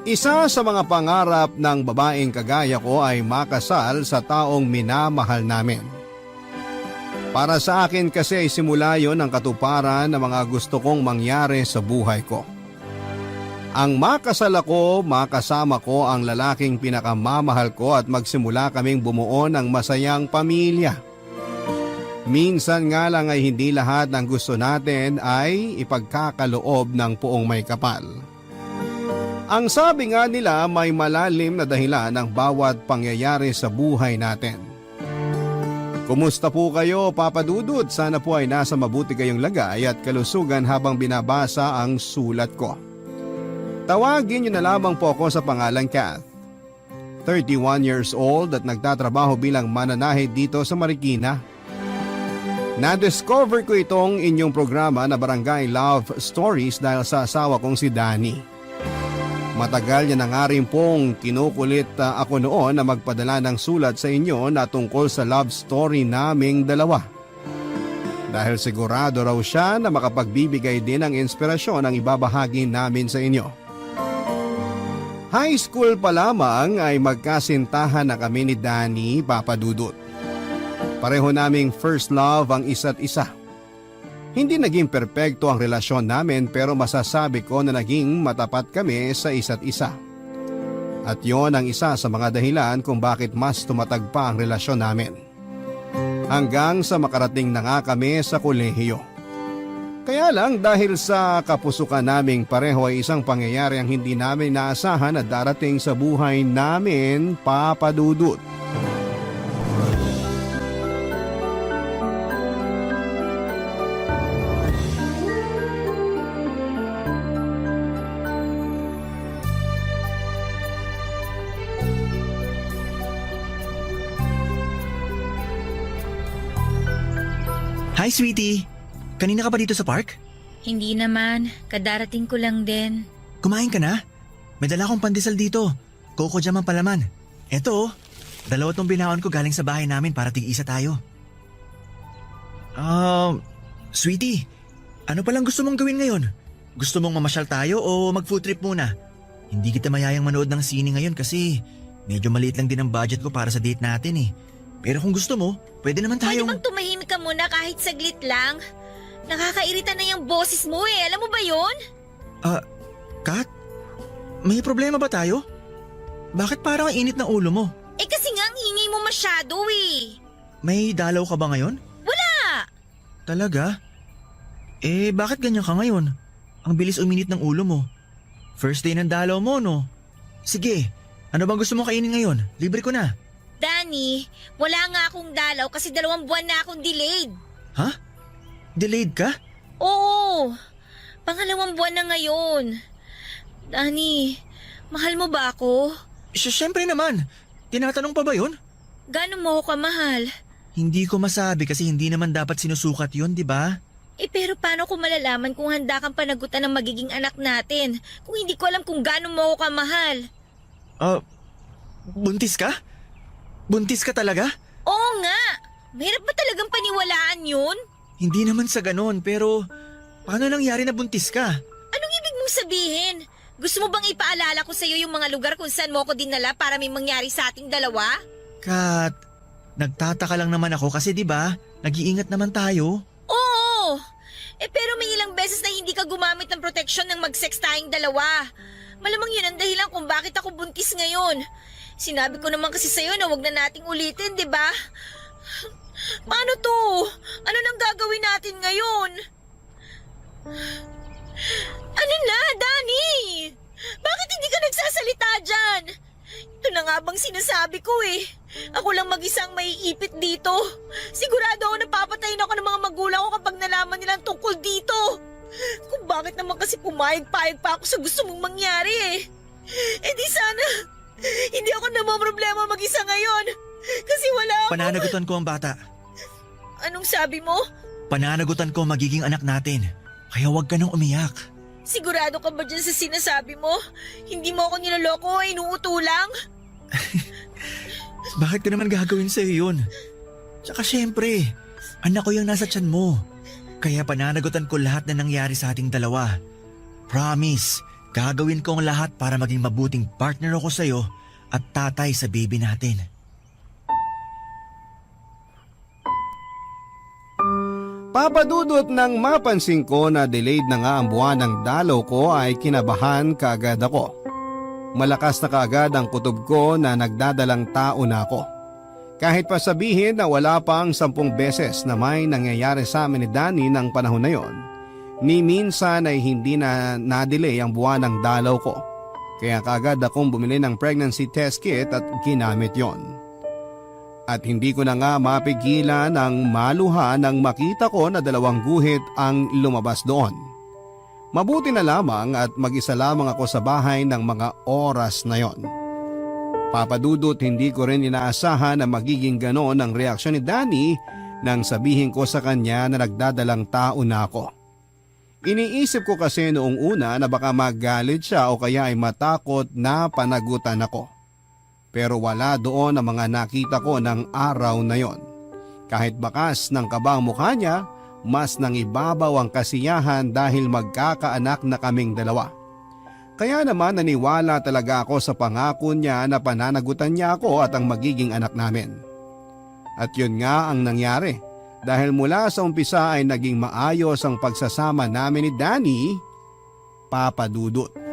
Isa sa mga pangarap ng babaeng kagaya ko ay makasal sa taong minamahal namin. Para sa akin kasi ay simula yon ang katuparan ng mga gusto kong mangyari sa buhay ko. Ang makasal ako, makasama ko ang lalaking pinakamamahal ko at magsimula kaming bumuo ng masayang pamilya. Minsan nga lang ay hindi lahat ng gusto natin ay ipagkakaloob ng puong may kapal. Ang sabi nga nila may malalim na dahilan ng bawat pangyayari sa buhay natin. Kumusta po kayo, Papa Dudut? Sana po ay nasa mabuti kayong lagay at kalusugan habang binabasa ang sulat ko. Tawagin niyo na lamang po ako sa pangalang Kath. 31 years old at nagtatrabaho bilang mananahe dito sa Marikina. Na-discover ko itong inyong programa na Barangay Love Stories dahil sa asawa kong si Danny. Matagal niya na nga rin pong kinukulit ako noon na magpadala ng sulat sa inyo na tungkol sa love story naming dalawa. Dahil sigurado raw siya na makapagbibigay din ng inspirasyon ang ibabahagi namin sa inyo. High school pa lamang ay magkasintahan na kami ni Danny, Papa Dudut. Pareho naming first love ang isa't isa. Hindi naging perpekto ang relasyon namin pero masasabi ko na naging matapat kami sa isa't isa. At yon ang isa sa mga dahilan kung bakit mas tumatag pa ang relasyon namin. Hanggang sa makarating na nga kami sa kolehiyo. Kaya lang dahil sa kapusukan naming pareho ay isang pangyayari ang hindi namin naasahan na darating sa buhay namin, Papa Dudut. Hi, sweetie. Kanina ka ba dito sa park? Hindi naman, kadarating ko lang din. Kumain ka na? May dala akong pandesal dito. Coco jam ang palaman. Eto, dalawa tong binaon ko galing sa bahay namin para tig-isa tayo. Sweetie, ano palang gusto mong gawin ngayon? Gusto mong mamasyal tayo o mag-food trip muna? Hindi kita mayayang manood ng sine ngayon kasi medyo maliit lang din ang budget ko para sa date natin eh. Pero kung gusto mo, pwede naman Pwede tayong… bang tumahimik ka muna kahit saglit lang? Nakakairita na yung boses mo eh, alam mo ba yun? Kat? May problema ba tayo? Bakit parang ang init ng ulo mo? Eh kasi nga ang ingay mo masyado eh. May dalaw ka ba ngayon? Wala! Talaga? Eh bakit ganyan ka ngayon? Ang bilis uminit ng ulo mo. First day ng dalaw mo, no? Sige, ano bang gusto mo kainin ngayon? Libre ko na. Danny, wala nga akong dalaw kasi 2 buwan na akong delayed. Ha? Delayed ka? Oo, 2 buwan na ngayon. Danny, mahal mo ba ako? Siyempre naman. Tinatanong pa ba yun? Gaano mo ako kamahal? Hindi ko masabi kasi hindi naman dapat sinusukat yun, di ba? Eh pero paano ko malalaman kung handa kang panagutan ng magiging anak natin kung hindi ko alam kung gaano mo ako kamahal? Buntis ka? Buntis ka talaga? Oo nga! Mahirap ba talagang paniwalaan yun? Hindi naman sa ganon, pero paano nangyari na buntis ka? Anong ibig mong sabihin? Gusto mo bang ipaalala ko sa'yo yung mga lugar kung saan mo ako dinala para may mangyari sa ating dalawa? Kat, nagtataka lang naman ako kasi di ba nag-iingat naman tayo? Oo! Eh pero may ilang beses na hindi ka gumamit ng proteksyon ng mag-sex tayong dalawa. Malamang yun ang dahilan kung bakit ako buntis ngayon. Sinabi ko naman kasi sa'yo na wag na nating ulitin, di ba? Paano to? Ano nang gagawin natin ngayon? Ano na, Danny? Bakit hindi ka nagsasalita dyan? Ito na nga bang sinasabi ko eh. Ako lang mag-isang maiipit dito. Sigurado ako napapatayin ako ng mga magulang ko kapag nalaman nilang tungkol dito. Kung bakit naman kasi pumayag-payag pa ako sa gusto mong mangyari eh. Eh di sana, hindi ako namamroblema mag-isa ngayon. Kasi wala ako… Pananagutan ko ang bata. Anong sabi mo? Pananagutan ko ang magiging anak natin. Kaya huwag ka nang umiyak. Sigurado ka ba dyan sa sinasabi mo? Hindi mo ako niloloko o inuuto lang? Bakit ko naman gagawin sa'yo yun? Tsaka syempre, anak ko yung nasa tiyan mo. Kaya pananagutan ko lahat na nangyari sa ating dalawa. Promise, Gagawin ko ang lahat para maging mabuting partner ako sa'yo at tatay sa baby natin. Papadudot nang mapansin ko na delayed na nga ang buwan ng dalaw ko ay kinabahan kaagad ako. Malakas na kaagad ang kutob ko na nagdadalang tao na ako. Kahit pa sabihin na wala pang 10 beses na may nangyayari sa amin ni Danny ng panahon na yon, ni minsan ay hindi na na-delay ang buwan ng dalaw ko. Kaya kaagad akong bumili ng pregnancy test kit at ginamit yon. At hindi ko na nga mapigilan ang maluha nang makita ko na 2 guhit ang lumabas doon. Mabuti na lamang at mag-isa lamang ako sa bahay ng mga oras na yon. Papadudot, hindi ko rin inaasahan na magiging ganon ang reaksyon ni Danny nang sabihin ko sa kanya na nagdadalang tao na ako. Iniisip ko kasi noong una na baka magalit siya o kaya ay matakot na panagutan ako. Pero wala doon ang mga nakita ko ng araw na yon. Kahit bakas ng kabang mukha niya, mas nangibabaw ang kasiyahan dahil magkakaanak na kaming 2. Kaya naman naniwala talaga ako sa pangako niya na pananagutan niya ako at ang magiging anak namin. At yun nga ang nangyari dahil mula sa umpisa ay naging maayos ang pagsasama namin ni Danny, Papadudot.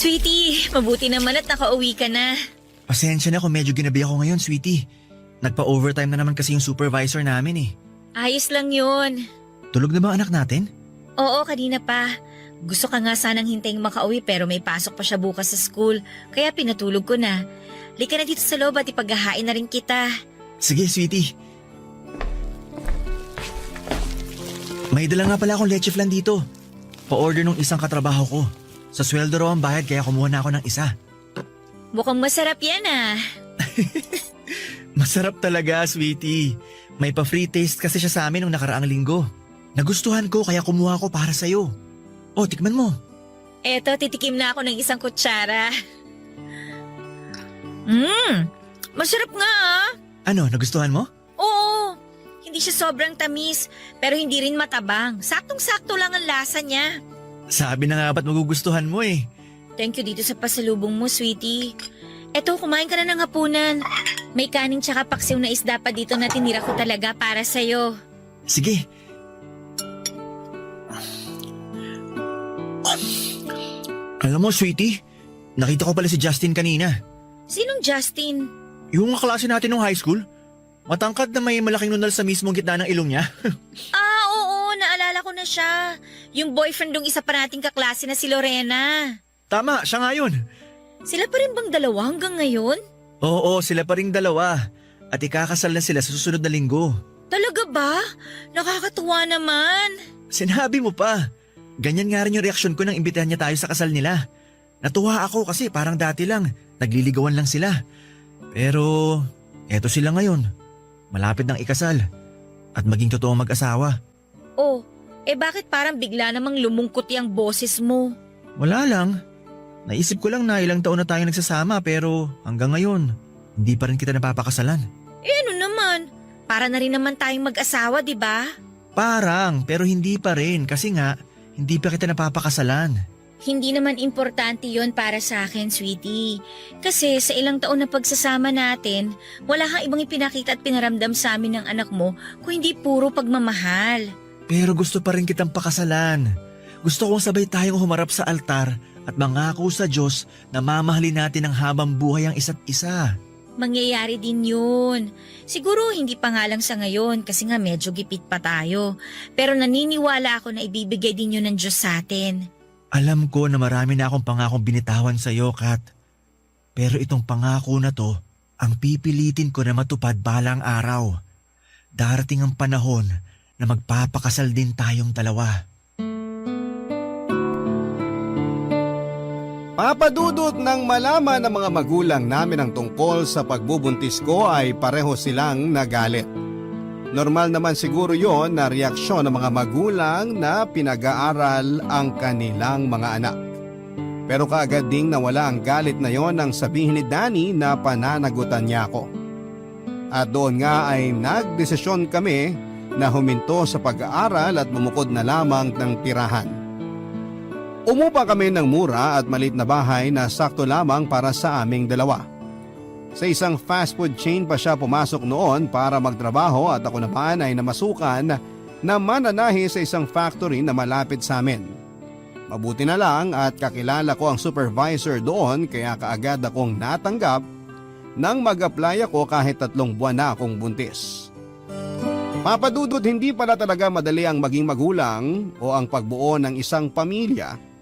Sweetie, mabuti naman at nakauwi ka na. Pasensya na kung medyo ginabi ako ngayon, sweetie. Nagpa-overtime na naman kasi yung supervisor namin eh. Ayos lang yun. Tulog na ba ang anak natin? Oo, kanina pa. Gusto ka nga sanang hintayin makauwi pero may pasok pa siya bukas sa school. Kaya pinatulog ko na. Lika na dito sa loob at ipaghahain na rin kita. Sige, sweetie. May dala nga pala akong leche flan dito. Pa-order nung isang katrabaho ko. Sa sweldo raw ang bayad kaya kumuha na ako ng isa. Mukhang masarap yan ah. Masarap talaga, sweetie. May pa-free taste kasi siya sa amin nung nakaraang linggo. Nagustuhan ko kaya kumuha ko para sa'yo. Oh, tikman mo. Eto, titikim na ako ng isang kutsara. Masarap nga ah. Ano, nagustuhan mo? Oo, hindi siya sobrang tamis pero hindi rin matabang. Saktong-sakto lang ang lasa niya. Sabi na nga ba't magugustuhan mo eh. Thank you dito sa pasalubong mo, sweetie. Eto, kumain ka na ng hapunan. May kanin tsaka paksiw na isda pa dito na tinira ko talaga para sa'yo. Sige. Alam mo, sweetie, nakita ko pala si Justin kanina. Sinong Justin? Yung kaklase natin nung high school. Matangkad na may malaking nunal sa mismong gitna ng ilong niya. Oo, naalala ko na siya. Yung boyfriend ng isa pa nating kaklase na si Lorena. Tama, siya nga yun. Sila pa rin bang dalawa hanggang ngayon? Oo, sila pa ring dalawa. At ikakasal na sila sa susunod na linggo. Talaga ba? Nakakatuwa naman. Sinabi mo pa. Ganyan nga rin yung reaksyon ko nang imbitahan niya tayo sa kasal nila. Natuwa ako kasi parang dati lang, nagliligawan lang sila. Pero, eto sila ngayon. Malapit ng ikasal. At maging totoong mag-asawa. Oh, bakit parang bigla namang lumungkot yung boses mo? Wala lang. Naisip ko lang na ilang taon na tayo nagsasama pero hanggang ngayon, hindi pa rin kita napapakasalan. Ano naman? Para na rin naman tayong mag-asawa, di ba? Parang, pero hindi pa rin kasi nga, hindi pa kita napapakasalan. Hindi naman importante yon para sa akin, sweetie. Kasi sa ilang taon na pagsasama natin, wala kang ibang ipinakita at pinaramdam sa amin ng anak mo kung hindi puro pagmamahal. Pero gusto pa rin kitang pakasalan. Gusto kong sabay tayong humarap sa altar at mangako sa Diyos na mamahalin natin ang habang buhay ang isa't isa. Mangyayari din yun. Siguro hindi pa nga lang sa ngayon kasi nga medyo gipit pa tayo. Pero naniniwala ako na ibibigay din yun ng Diyos sa atin. Alam ko na marami na akong pangakong binitawan sa iyo, Kat. Pero itong pangako na to, ang pipilitin ko na matupad balang araw. Darating ang panahon na magpapakasal din tayong dalawa. Papadudot nang malaman ng mga magulang namin ang tungkol sa pagbubuntis ko ay pareho silang nagalit. Normal naman siguro yon na reaksyon ng mga magulang na pinag-aaral ang kanilang mga anak. Pero kaagad ding nawala ang galit na yon nang sabihin ni Danny na pananagutan niya ako. At doon nga ay nagdesisyon kami na huminto sa pag-aaral at bumukod na lamang ng tirahan. Umupa kami ng mura at maliit na bahay na sakto lamang para sa aming dalawa. Sa isang fast food chain pa siya pumasok noon para magtrabaho at ako naman ay namasukan na mananahi sa isang factory na malapit sa amin. Mabuti na lang at kakilala ko ang supervisor doon kaya kaagad akong natanggap nang mag-apply ako kahit 3 buwan na akong buntis. Papadudot, hindi pala talaga madali ang maging magulang o ang pagbuo ng isang pamilya.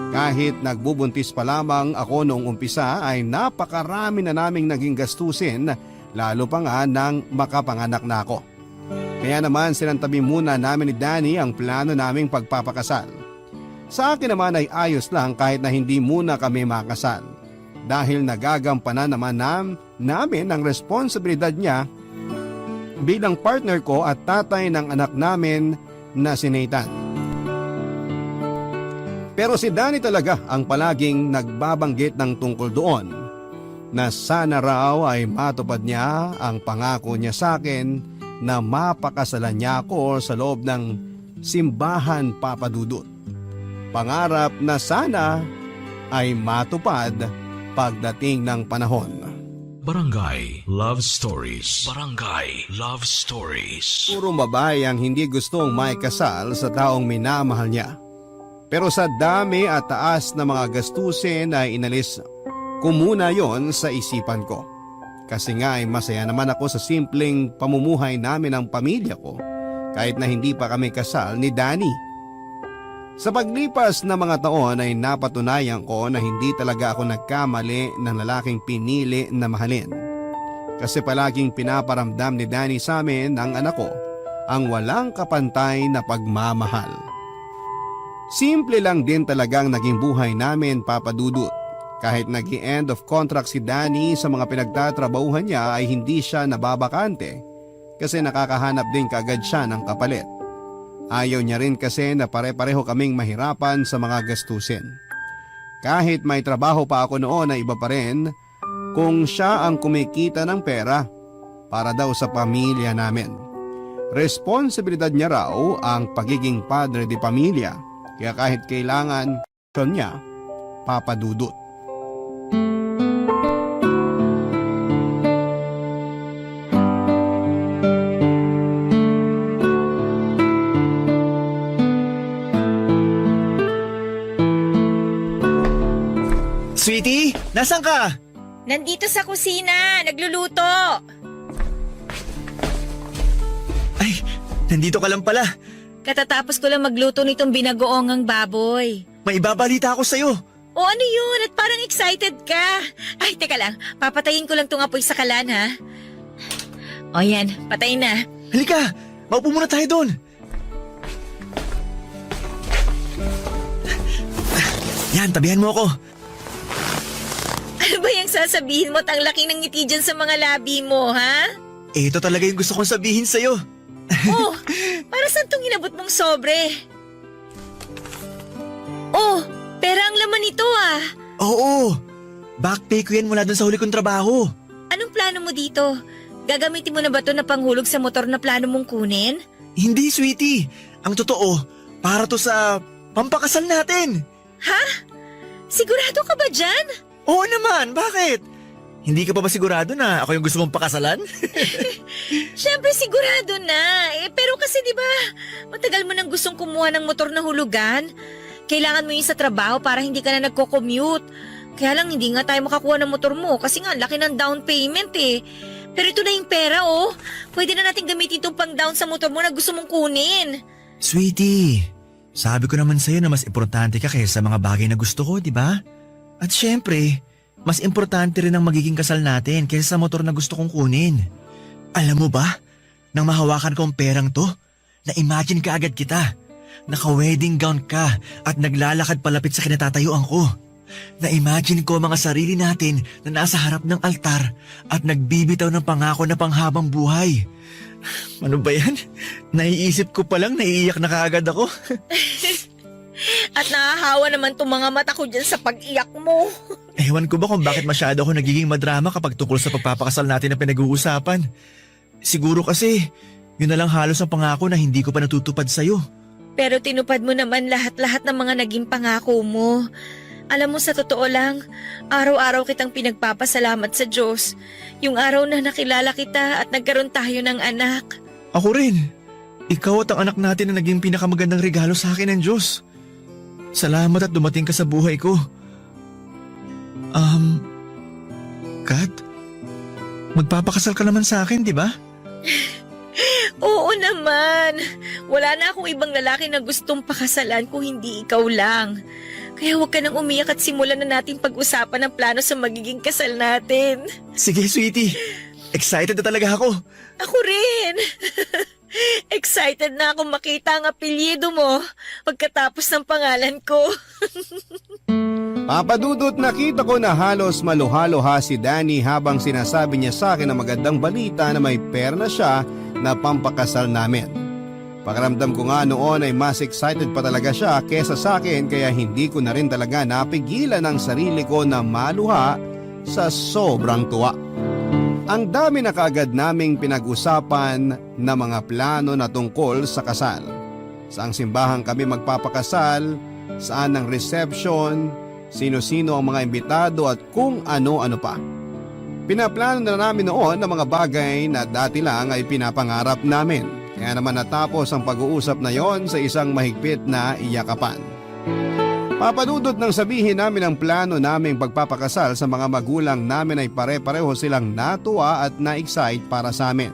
Kahit nagbubuntis pa lamang ako noong umpisa ay napakarami na naming naging gastusin lalo pa nga nang makapanganak na ako. Kaya naman sinantabi muna namin ni Danny ang plano naming pagpapakasal. Sa akin naman ay ayos lang kahit na hindi muna kami makasal. Dahil nagagampanan naman namin ang responsibilidad niya bilang partner ko at tatay ng anak namin na si Nathan. Pero si Danny talaga ang palaging nagbabanggit ng tungkol doon na sana raw ay matupad niya ang pangako niya sa akin na mapakasalan niya ako sa loob ng simbahan, Papadudot. Pangarap na sana ay matupad pagdating ng panahon. Barangay Love Stories. Barangay Love Stories. Puro babae ang hindi gustong maikasal sa taong minamahal niya. Pero sa dami at taas na mga gastusin ay inalis ko muna yon sa isipan ko. Kasi nga ay masaya naman ako sa simpleng pamumuhay namin ng pamilya ko kahit na hindi pa kami kasal ni Danny. Sa paglipas na mga taon ay napatunayan ko na hindi talaga ako nagkamali ng lalaking pinili na mahalin. Kasi palaging pinaparamdam ni Danny sa amin ang anak ko ang walang kapantay na pagmamahal. Simple lang din talagang naging buhay namin, Papadudot. Kahit nag-end of contract si Danny sa mga pinagtatrabahuhan niya ay hindi siya nababakante kasi nakakahanap din kaagad siya ng kapalit. Ayaw niya rin kasi na pare-pareho kaming mahirapan sa mga gastusin. Kahit may trabaho pa ako noon ay iba pa rin kung siya ang kumikita ng pera para daw sa pamilya namin. Responsibilidad niya raw ang pagiging padre de pamilya. Kaya kahit kailangan niya, Papadudot. Sweetie, nasan ka? Nandito sa kusina, nagluluto. Ay, nandito ka lang pala. Katatapos ko lang magluto nitong binagoongang baboy. May ibabalita ako sa'yo. O ano yun? At parang excited ka. Ay, teka lang. Papatayin ko lang tong apoy sa kalan, ha? O yan, patay na. Halika, maupo muna tayo doon. Yan, tabihan mo ako. Ano ba yung sasabihin mo at ang laki ng ngiti dyan sa mga labi mo, ha? Ito talaga yung gusto kong sabihin sa'yo. Oh, para saan tong inabot mong sobre? Oh, pera ang laman nito, ah. Oo, back pay ko yan mula dun sa huli kong trabaho. Anong plano mo dito? Gagamitin mo na ba to na panghulog sa motor na plano mong kunin? Hindi, sweetie. Ang totoo, para to sa pampakasal natin. Ha? Sigurado ka ba dyan? Oo naman, bakit? Hindi ka pa ba sigurado na ako yung gusto mong pakasalan? Siyempre sigurado na. Pero kasi di ba, matagal mo nang gustong kumuha ng motor na hulugan. Kailangan mo yun sa trabaho para hindi ka na nagko-commute. Kaya lang hindi nga tayo makakuha ng motor mo kasi nga laki ng down payment eh. Pero ito na yung pera oh. Pwede na natin gamitin itong pang-down sa motor mo na gusto mong kunin. Sweetie, sabi ko naman sa'yo na mas importante ka kaysa mga bagay na gusto ko, di ba? At syempre, mas importante rin ang magiging kasal natin kaysa sa motor na gusto kong kunin. Alam mo ba, nang mahawakan ko ang perang to, na-imagine ka agad kita. Naka-wedding gown ka at naglalakad palapit sa kinatatayuan ko. Na-imagine ko mga sarili natin na nasa harap ng altar at nagbibitaw ng pangako na panghabang buhay. Ano ba yan? Naiisip ko palang naiiyak na kaagad ako. At nahahawa naman tong mga mata ko dyan sa pag-iyak mo. Ewan ko ba kung bakit masyado ako nagiging madrama kapag tungkol sa pagpapakasal natin na pinag-uusapan. Siguro kasi, yun na lang halos ang pangako na hindi ko pa natutupad sa'yo. Pero tinupad mo naman lahat-lahat ng mga naging pangako mo. Alam mo, sa totoo lang, araw-araw kitang pinagpapasalamat sa Diyos. Yung araw na nakilala kita at nagkaroon tayo ng anak. Ako rin. Ikaw at ang anak natin na naging pinakamagandang regalo sa akin ng Diyos. Salamat at dumating ka sa buhay ko. Kat, magpapakasal ka naman sa akin, di ba? Oo naman. Wala na akong ibang lalaki na gustong pakasalan kung hindi ikaw lang. Kaya huwag ka nang umiyak at simulan na natin pag-usapan ang plano sa magiging kasal natin. Sige, sweetie. Excited na talaga ako. Ako rin. Excited na akong makita ang apelyido mo pagkatapos ng pangalan ko. Papadudot, nakita ko na halos maluha-luha si Danny habang sinasabi niya sa akin na magandang balita na may pera na siya na pampakasal namin. Pakiramdam ko nga noon ay mas excited pa talaga siya kesa sa akin, kaya hindi ko na rin talaga napigilan ang sarili ko na maluha sa sobrang tuwa. Ang dami na kaagad naming pinag-usapan na mga plano na tungkol sa kasal. Saang simbahan kami magpapakasal, saan ang reception, sino-sino ang mga imbitado at kung ano-ano pa. Pinaplano na namin noon ang mga bagay na dati lang ay pinapangarap namin. Kaya naman natapos ang pag-uusap na yon sa isang mahigpit na iyakapan. Papadudot nang sabihin namin ang plano naming pagpapakasal sa mga magulang namin ay pare-pareho silang natuwa at na-excite para sa amin.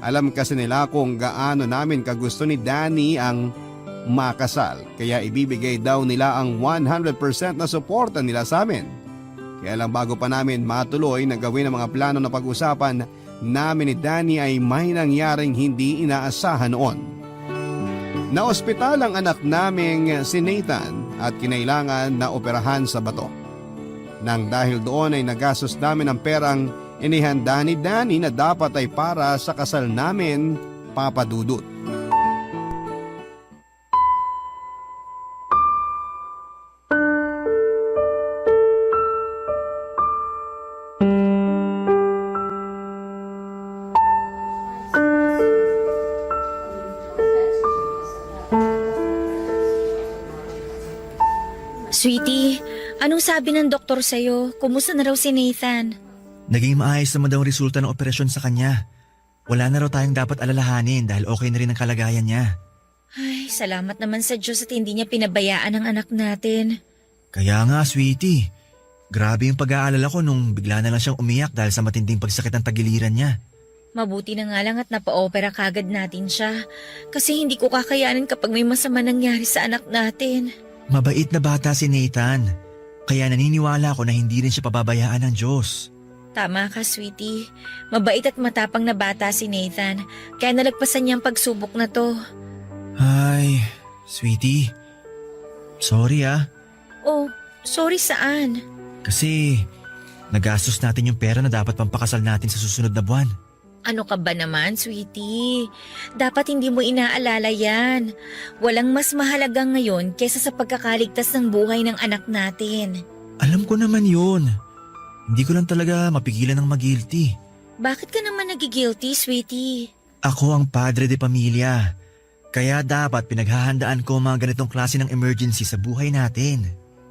Alam kasi nila kung gaano namin kagusto ni Danny ang makasal, kaya ibibigay daw nila ang 100% na suporta nila sa amin. Kaya lang bago pa namin matuloy na gawin ang mga plano na pag-usapan namin ni Danny ay may nangyaring hindi inaasahan noon. Naospital ang anak naming si Nathan at kinailangan na operahan sa bato. Nang dahil doon ay nagastos namin ang perang inihanda ni Danny na dapat ay para sa kasal namin, papadudot. Sweetie, anong sabi ng doktor sa'yo? Kumusta na raw si Nathan? Naging maayos naman daw ang resulta ng operasyon sa kanya. Wala na raw tayong dapat alalahanin dahil okay na rin ang kalagayan niya. Ay, salamat naman sa Diyos at hindi niya pinabayaan ang anak natin. Kaya nga, sweetie. Grabe yung pag-aalala ko nung bigla na lang siyang umiyak dahil sa matinding pagsakit ng tagiliran niya. Mabuti na nga lang at napa-opera kagad natin siya. Kasi hindi ko kakayanin kapag may masama nangyari sa anak natin. Mabait na bata si Nathan. Kaya naniniwala ako na hindi rin siya pababayaan ng Diyos. Tama ka, sweetie. Mabait at matapang na bata si Nathan. Kaya nalagpasan niya ang pagsubok na to. Ay, sweetie. Sorry ah. Oh, sorry saan? Kasi nagastos natin yung pera na dapat pampakasal natin sa susunod na buwan. Ano ka ba naman, sweetie? Dapat hindi mo inaalala yan. Walang mas mahalaga ngayon kesa sa pagkakaligtas ng buhay ng anak natin. Alam ko naman yun. Hindi ko lang talaga mapigilan ng mag-guilty. Bakit ka naman nagigilty, sweetie? Ako ang padre de pamilya. Kaya dapat pinaghahandaan ko ang mga ganitong klase ng emergency sa buhay natin.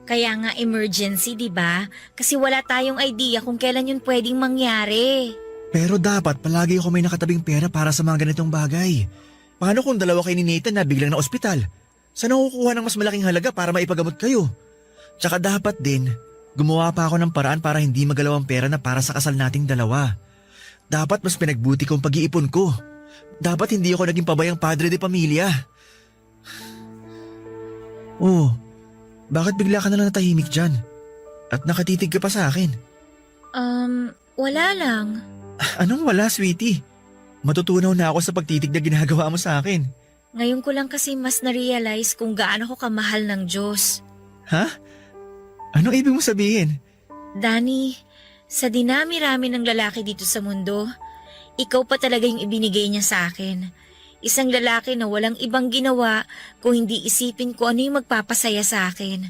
Kaya nga emergency, di ba? Kasi wala tayong idea kung kailan yun pwedeng mangyari. Pero dapat palagi ako may nakatabing pera para sa mga ganitong bagay. Paano kung dalawa kayo ni Nathan na biglang na ospital? Saan ako kukuha ng mas malaking halaga para maipagamot kayo? Tsaka dapat din, gumawa pa ako ng paraan para hindi magalaw ang pera na para sa kasal nating dalawa. Dapat mas pinagbuti ko ang pag-iipon ko. Dapat hindi ako naging pabayang padre de pamilya. Oh, bakit bigla ka na lang natahimik dyan? At nakatitig ka pa sa akin? Wala lang. Anong wala, sweetie? Matutunaw na ako sa pagtitig na ginagawa mo sa akin. Ngayon ko lang kasi mas na-realize kung gaano ko kamahal ng Diyos. Ha? Anong ibig mo sabihin? Danny, sa dinami-rami ng lalaki dito sa mundo, ikaw pa talaga yung ibinigay niya sa akin. Isang lalaki na walang ibang ginawa kung hindi isipin ko ano yung magpapasaya sa akin.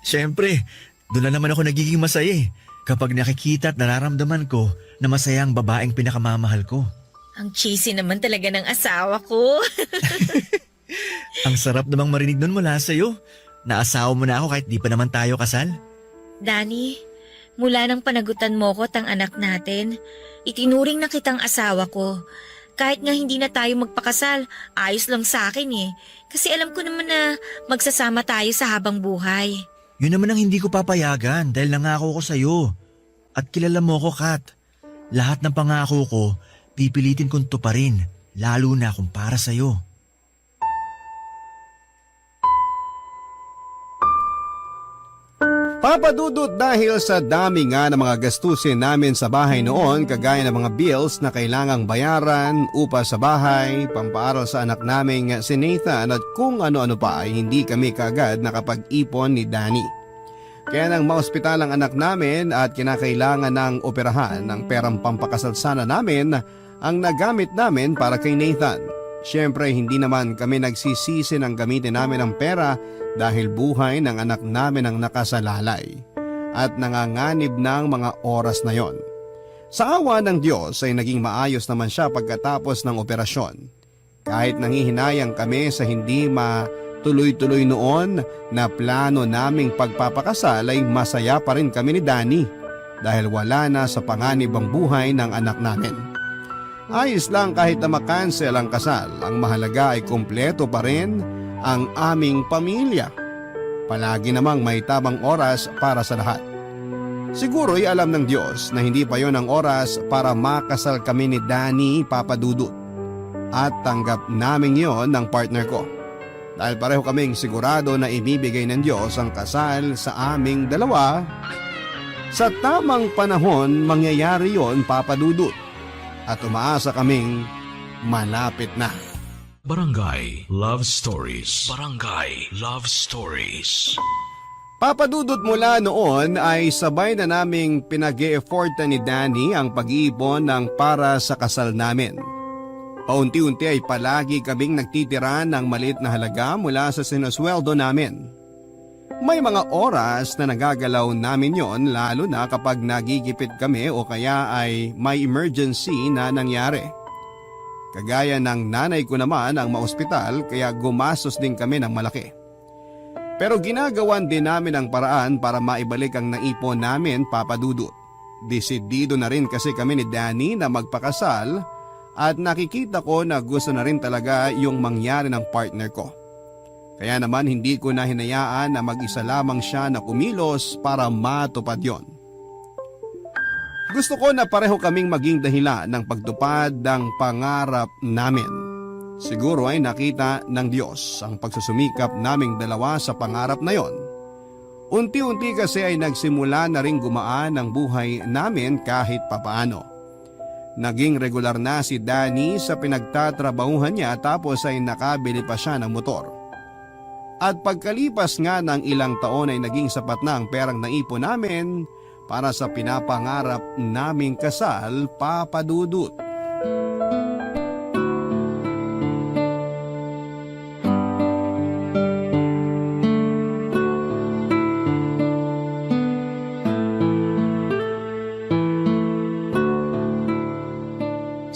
Siyempre, doon na naman ako nagiging masaya eh. Kapag nakikita at nararamdaman ko na masaya ang babaeng pinakamamahal ko. Ang cheesy naman talaga ng asawa ko. Ang sarap namang marinig nun mula sa'yo. Naasawa mo na ako kahit di pa naman tayo kasal. Danny, mula nang panagutan mo ko tang anak natin, itinuring na kitang asawa ko. Kahit nga hindi na tayo magpakasal, ayos lang sa akin eh. Kasi alam ko naman na magsasama tayo sa habang buhay. Yun naman ang hindi ko papayagan dahil nangako ko sa'yo. At kilala mo ko, Kat. Lahat ng pangako ko, pipilitin kong tuparin, lalo na kung para sa'yo. Papadudot dahil sa dami nga ng mga gastusin namin sa bahay noon kagaya ng mga bills na kailangang bayaran, upa sa bahay, pampaaral sa anak naming si Nathan at kung ano-ano pa ay hindi kami kaagad nakapag-ipon ni Danny. Kaya nang maospital ang anak namin at kinakailangan ng operahan ng perang pampakasal sana namin ang nagamit namin para kay Nathan. Siyempre hindi naman kami nagsisisi ng gamitin namin ang pera dahil buhay ng anak namin ang nakasalalay at nanganganib ng mga oras na yon. Sa awa ng Diyos ay naging maayos naman siya pagkatapos ng operasyon. Kahit nangihinayang kami sa hindi matuloy-tuloy noon na plano naming pagpapakasal ay masaya pa rin kami ni Danny dahil wala na sa panganib ang buhay ng anak namin. Ayos lang kahit na makancel ang kasal, ang mahalaga ay kumpleto pa rin ang aming pamilya. Palagi namang may tamang oras para sa lahat. Siguro'y alam ng Diyos na hindi pa yon ang oras para makasal kami ni Danny Papadudut. At tanggap namin yon ng partner ko. Dahil pareho kaming sigurado na ibibigay ng Diyos ang kasal sa aming dalawa. Sa tamang panahon mangyayari yon, Papadudut. At umaasa kaming malapit na. Barangay Love Stories. Barangay Love Stories. Papadudot mula noon ay sabay na naming pinag-e-effortan ni Danny ang pag-iipon ng para sa kasal namin. Paunti-unti ay palagi kaming nagtitira ng maliit na halaga mula sa sinusweldo namin. May mga oras na nagagalaw namin yon lalo na kapag nagigipit kami o kaya ay may emergency na nangyari. Kagaya ng nanay ko naman ang maospital kaya gumastos din kami ng malaki. Pero ginagawan din namin ang paraan para maibalik ang naipon namin, Papadudut. Desidido na rin kasi kami ni Danny na magpakasal at nakikita ko na gusto na rin talaga yung mangyari ng partner ko. Kaya naman hindi ko na hinayaan na mag-isa lamang siya na kumilos para matupad yon. Gusto ko na pareho kaming maging dahilan ng pagtupad ng pangarap namin. Siguro ay nakita ng Diyos ang pagsusumikap naming dalawa sa pangarap na yon. Unti-unti kasi ay nagsimula na ring gumaan ang buhay namin kahit papaano. Naging regular na si Danny sa pinagtatrabahuhan niya tapos ay nakabili pa siya ng motor. At pagkalipas nga ng ilang taon ay naging sapat na ang perang naipon namin para sa pinapangarap naming kasal, Papadudut.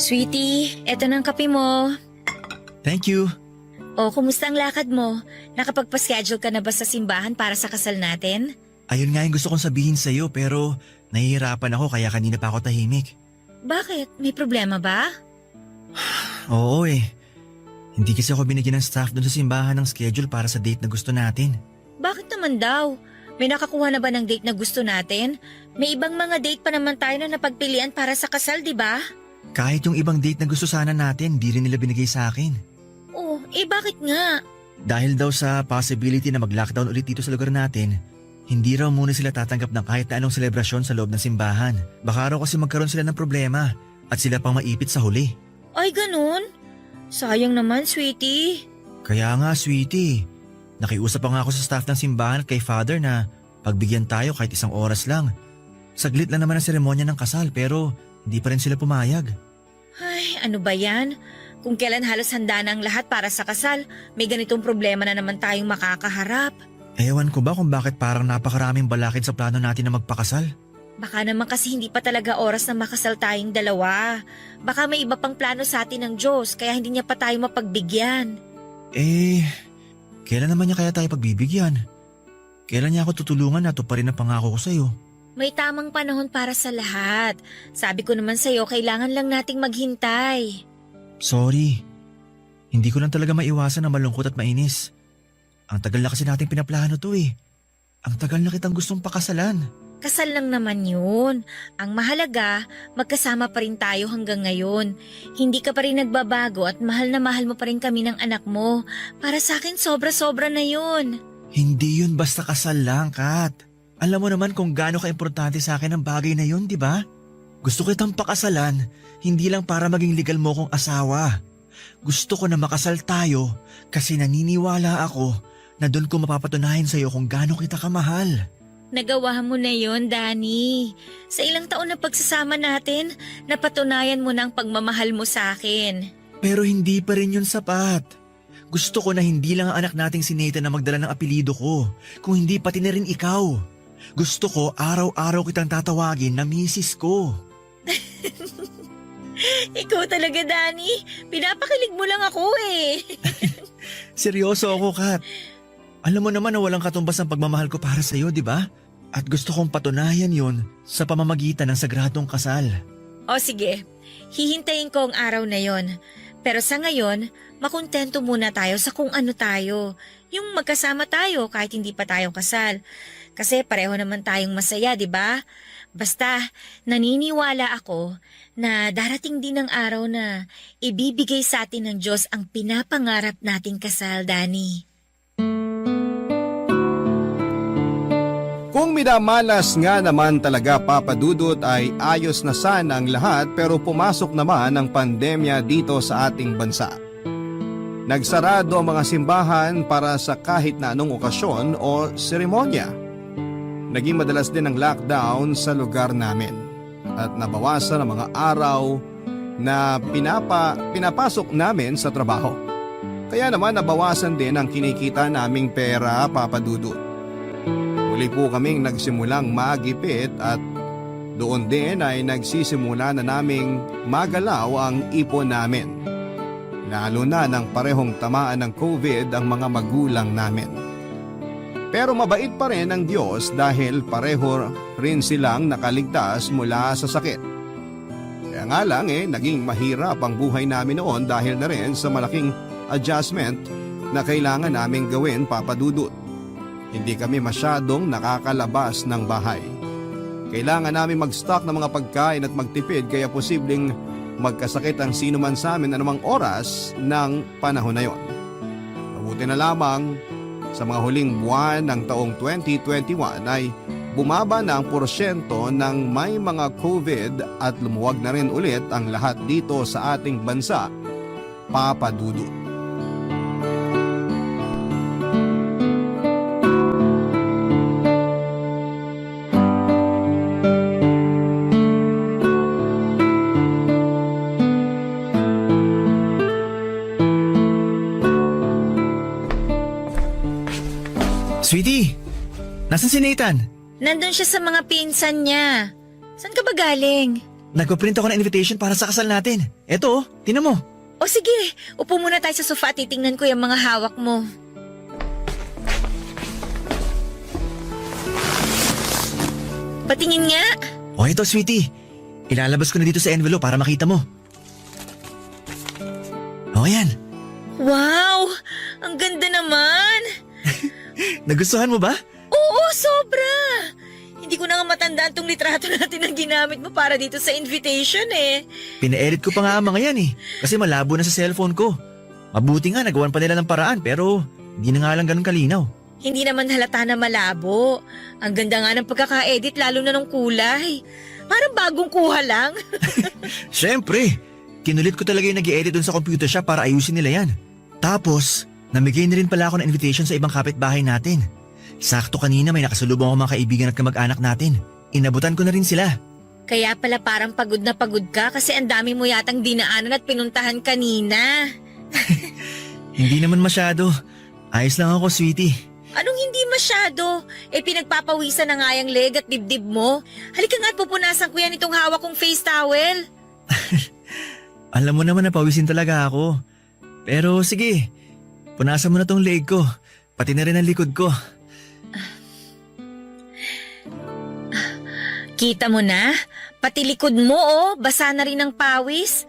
Sweetie, eto na ang kape mo. Thank you. O, kumusta ang lakad mo? Nakapagpa-schedule ka na ba sa simbahan para sa kasal natin? Ayun nga yung gusto kong sabihin sa'yo pero nahihirapan ako kaya kanina pa ako tahimik. Bakit? May problema ba? Oo eh. Hindi kasi ako binigyan ng staff doon sa simbahan ng schedule para sa date na gusto natin. Bakit naman daw? May nakakuha na ba ng date na gusto natin? May ibang mga date pa naman tayo na napagpilian para sa kasal, di ba? Kahit yung ibang date na gusto sana natin, di rin nila binigay sa akin. Oh, bakit nga? Dahil daw sa possibility na mag-lockdown ulit dito sa lugar natin, hindi raw muna sila tatanggap ng kahit na anong selebrasyon sa loob ng simbahan. Baka raw kasi magkaroon sila ng problema at sila pang maipit sa huli. Ay, ganun? Sayang naman, sweetie. Kaya nga, sweetie. Nakiusap pa nga ako sa staff ng simbahan at kay father na Pagbigyan tayo kahit 1 oras lang. Saglit lang naman ang seremonya ng kasal pero hindi pa rin sila pumayag. Ay, ano ba yan? Kung kailan halos handa na ang lahat para sa kasal, may ganitong problema na naman tayong makakaharap. Ewan ko ba kung bakit parang napakaraming balakid sa plano natin na magpakasal? Baka naman kasi hindi pa talaga oras na makasal tayong dalawa. Baka may iba pang plano sa atin ng Diyos kaya hindi niya pa tayo mapagbigyan. Kailan naman niya kaya tayo pagbibigyan? Kailan niya ako tutulungan na tuparin ang pangako ko sa'yo? May tamang panahon para sa lahat. Sabi ko naman sa'yo, kailangan lang nating maghintay. Sorry. Hindi ko lang talaga maiwasan na malungkot at mainis. Ang tagal na kasi nating pinaplano to eh. Ang tagal na kitang gustong pakasalan. Kasal lang naman yun. Ang mahalaga, magkasama pa rin tayo hanggang ngayon. Hindi ka pa rin nagbabago at mahal na mahal mo pa rin kami ng anak mo. Para sa akin, sobra-sobra na yun. Hindi yun basta kasal lang, Kat. Alam mo naman kung gaano ka-importante sa akin ang bagay na yun, di ba? Gusto kitang pakasalan, hindi lang para maging legal mo kong asawa. Gusto ko na makasal tayo kasi naniniwala ako na doon ko mapapatunayan sa'yo kung gaano kita kamahal. Nagawa mo na yun, Danny. Sa ilang taon na pagsasama natin, napatunayan mo na ang pagmamahal mo sa akin. Pero hindi pa rin yun sapat. Gusto ko na hindi lang ang anak nating si Nathan na magdala ng apelido ko, kung hindi pati na rin ikaw. Gusto ko araw-araw kitang tatawagin na misis ko. Ikaw talaga, Danny. Pinapakilig mo lang ako eh. Seryoso ako, Kat. Alam mo naman na walang katumbas ang pagmamahal ko para sa'yo, di ba? At gusto kong patunayan yon sa pamamagitan ng sagradong kasal. O sige, hihintayin ko ang araw na yon. Pero sa ngayon, makontento muna tayo sa kung ano tayo. Yung magkasama tayo kahit hindi pa tayo kasal. Kasi pareho naman tayong masaya, di ba? Basta, naniniwala ako na darating din ang araw na ibibigay sa atin ng Diyos ang pinapangarap nating kasal, Danny. Kung minamalas nga naman talaga Papa Dudut ay ayos na sana ang lahat pero pumasok naman ang pandemya dito sa ating bansa. Nagsarado ang mga simbahan para sa kahit na anong okasyon o seremonya. Naging madalas din ang lockdown sa lugar namin at nabawasan ang mga araw na pinapasok namin sa trabaho. Kaya naman nabawasan din ang kinikita naming pera, Papa Dudut. Muli po kaming nagsimulang magipit at doon din ay nagsisimula na naming magalaw ang ipon namin. Lalo na nang parehong tamaan ng COVID ang mga magulang namin. Pero mabait pa rin ang Diyos dahil pareho rin silang nakaligtas mula sa sakit. Kaya nga lang naging mahirap ang buhay namin noon dahil na rin sa malaking adjustment na kailangan naming gawin, Papa Dudut. Hindi kami masyadong nakakalabas ng bahay. Kailangan namin mag-stock ng mga pagkain at magtipid kaya posibleng magkasakit ang sino man sa amin anumang oras ng panahon na yon. Mabuti na lamang sa mga huling buwan ng taong 2021 ay bumaba na ang porsyento ng may mga COVID at lumuwag na rin ulit ang lahat dito sa ating bansa, Papa Dudut. Sweetie, nasan si Nathan? Nandun siya sa mga pinsan niya. Saan ka ba galing? Nagpaprint ako ng invitation para sa kasal natin. Eto, tinan mo. O sige, upo muna tayo sa sofa at titingnan ko yung mga hawak mo. Patingin nga. O ito, sweetie. Ilalabas ko na dito sa envelope para makita mo. O yan. Wow! Ang ganda naman! Nagustuhan mo ba? Oo, sobra! Hindi ko na nga matandaan tong litrato natin na ginamit mo para dito sa invitation eh. Pina-edit ko pa nga ang mga yan eh. Kasi malabo na sa cellphone ko. Mabuti nga nagawan pa nila ng paraan pero hindi na nga lang ganun kalinaw. Hindi naman halata na malabo. Ang ganda nga ng pagkaka-edit lalo na ng kulay. Parang bagong kuha lang. Siyempre, kinulit ko talaga yung nag-i-edit dun sa computer shop para ayusin nila yan. Tapos, namigay na rin pala ako ng invitation sa ibang kapitbahay natin. Sakto kanina may nakasalubong ako mga kaibigan at kamag-anak natin. Inabutan ko na rin sila. Kaya pala parang pagod na pagod ka kasi ang dami mo yatang dinaanan at pinuntahan kanina. Hindi naman masyado. Ayos lang ako, sweetie. Anong hindi masyado? Pinagpapawisan na nga yung leg at dibdib mo. Halika nga at pupunasan ko yan itong hawak kong face towel. Alam mo naman na pawisin talaga ako. Pero sige, punasan mo na tong leg ko. Pati na rin ang likod ko. Kita mo na? Pati likod mo basa na rin ng pawis.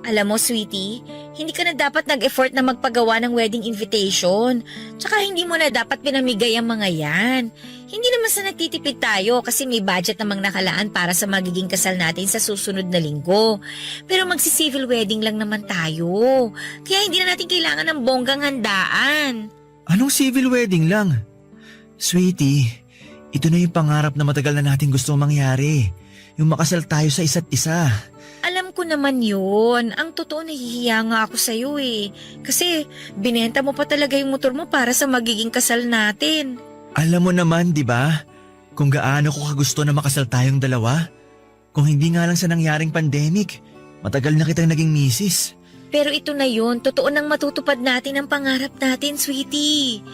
Alam mo, sweetie, hindi ka na dapat nag-effort na magpagawa ng wedding invitation. Tsaka hindi mo na dapat pinamigay ang mga yan. Hindi naman sa nagtitipid tayo kasi may budget namang nakalaan para sa magiging kasal natin sa susunod na linggo. Pero magsi-civil wedding lang naman tayo. Kaya hindi na natin kailangan ng bonggang handaan. Anong civil wedding lang? Sweetie, ito na yung pangarap na matagal na natin gusto mangyari. Yung makasal tayo sa isa't isa. Alam ko naman yun. Ang totoo, nahihiya nga ako sa'yo Kasi binenta mo pa talaga yung motor mo para sa magiging kasal natin. Alam mo naman, di ba? Kung gaano ko kagusto na makasal tayong dalawa. Kung hindi nga lang sa nangyaring pandemic, matagal na kitang naging misis. Pero ito na yun. Totoo nang matutupad natin ang pangarap natin, sweetie.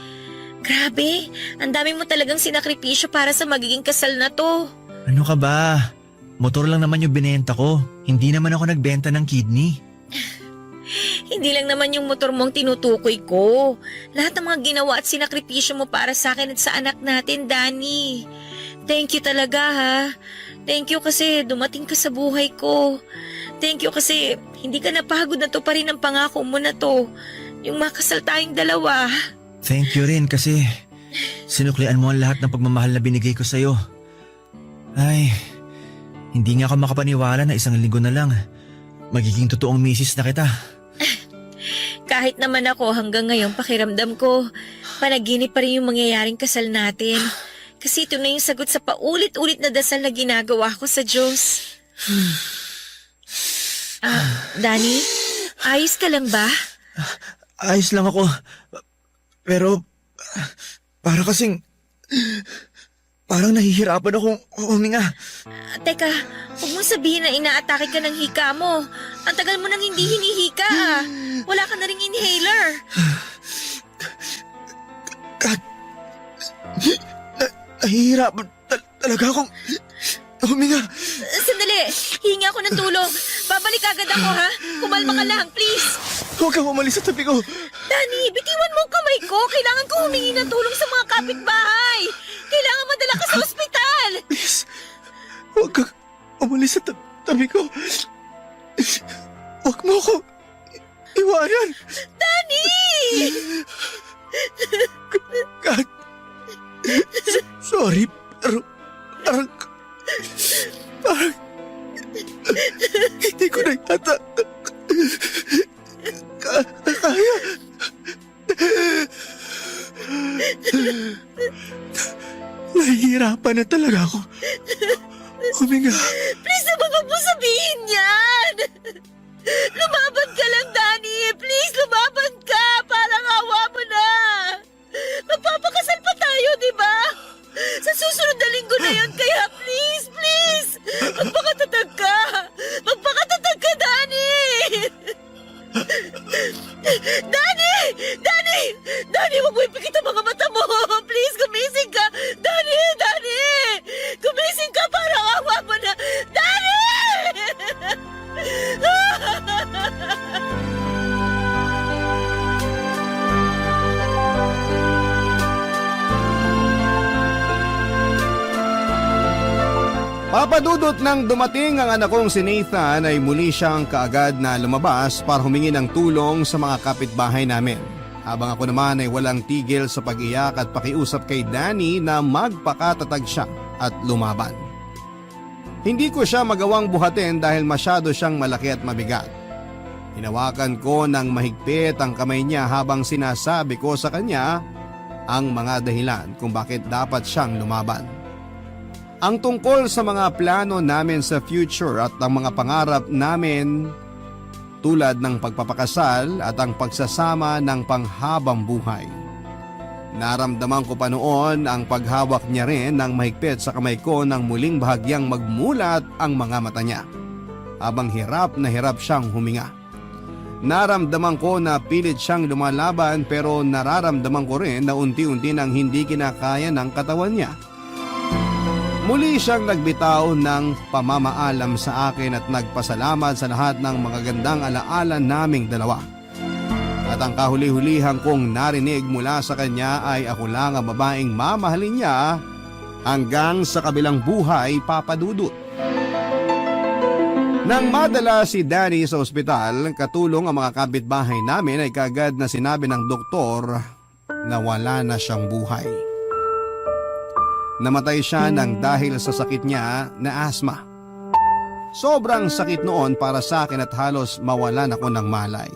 Grabe, ang dami mo talagang sinakripisyo para sa magiging kasal na to. Ano ka ba? Motor lang naman yung binenta ko. Hindi naman ako nagbenta ng kidney. Hindi lang naman yung motor mo ang tinutukoy ko. Lahat ng mga ginawa at sinakripisyo mo para sa akin at sa anak natin, Danny. Thank you talaga ha. Thank you kasi dumating ka sa buhay ko. Thank you kasi hindi ka napagod na to pa rin ang pangako mo na to. Yung makasal tayong dalawa. Thank you rin kasi sinuklian mo ang lahat ng pagmamahal na binigay ko sa'yo. Ay, hindi nga ako makapaniwala na isang linggo na lang magiging totoong misis na kita. Kahit naman ako hanggang ngayon pakiramdam ko, panaginip pa rin yung mangyayaring kasal natin. Kasi ito na yung sagot sa paulit-ulit na dasal na ginagawa ko sa Diyos. Danny, ayos ka lang ba? Ayos lang ako. Pero parang nahihirapan akong huminga. Teka, huwag mong sabihin na inaatake ka ng hika mo. Ang tagal mo nang hindi hinihika Wala ka na ring inhaler. Kat, nahihirapan talaga akong huminga. Sandali, hihinga ako ng tulong. Babalik agad ako ha. Kumalma ka lang, please. Huwag kang umalis sa tabi ko. Danny, bitiwan mo ang kamay ko. Kailangan ko humingi ng tulong sa mga kapitbahay. Kailangan madala ka sa ospital. Please, huwag kang umalis sa tabi ko. Huwag mo ako iwanan. Danny! Kat, sorry, pero parang hindi ko na yata kaya. Nahihirapan na talaga ako huminga. Please naman huwag mo sabihin yan. Lumaban ka lang, Danny. Please, lumaban ka. Parang awa mo na. Magpapakasal pa tayo, di ba? Sa susunod na linggo na yun, kaya please, please, magpakatatag ka. Magpakatatag ka, Danny. Danny! Danny! Danny, huwag mo ipikit ang mga mata mo. Please, gumising ka. Danny! Danny! Gumising ka, parang awa mo na. Danny! Papadudot nang dumating ang anak kong si Nathan ay muli siyang kaagad na lumabas para humingi ng tulong sa mga kapitbahay namin. Habang ako naman ay walang tigil sa pag-iyak at pakiusap kay Danny na magpakatatag siya at lumaban. Hindi ko siya magawang buhatin dahil masyado siyang malaki at mabigat. Hinawakan ko ng mahigpit ang kamay niya habang sinasabi ko sa kanya ang mga dahilan kung bakit dapat siyang lumaban. Ang tungkol sa mga plano namin sa future at ang mga pangarap namin tulad ng pagpapakasal at ang pagsasama ng panghabang buhay. Naramdaman ko pa noon ang paghawak niya rin ng mahigpit sa kamay ko nang muling bahagyang magmulat ang mga mata niya. Habang hirap na hirap siyang huminga. Naramdaman ko na pilit siyang lumalaban pero nararamdaman ko rin na unti-unti nang hindi kinakaya ng katawan niya. Muli siyang nagbitaw ng pamamaalam sa akin at nagpasalamat sa lahat ng magagandang alaala naming dalawa. At ang kahuli-hulihang kong narinig mula sa kanya ay ako lang ang babaeng mamahalin niya hanggang sa kabilang buhay, Papa Dudut. Nang madala si Danny sa ospital, katulong ang mga kapitbahay namin ay kaagad na sinabi ng doktor na wala na siyang buhay. Namatay siya nang dahil sa sakit niya na asthma. Sobrang sakit noon para sa akin at halos mawalan ako ng malay.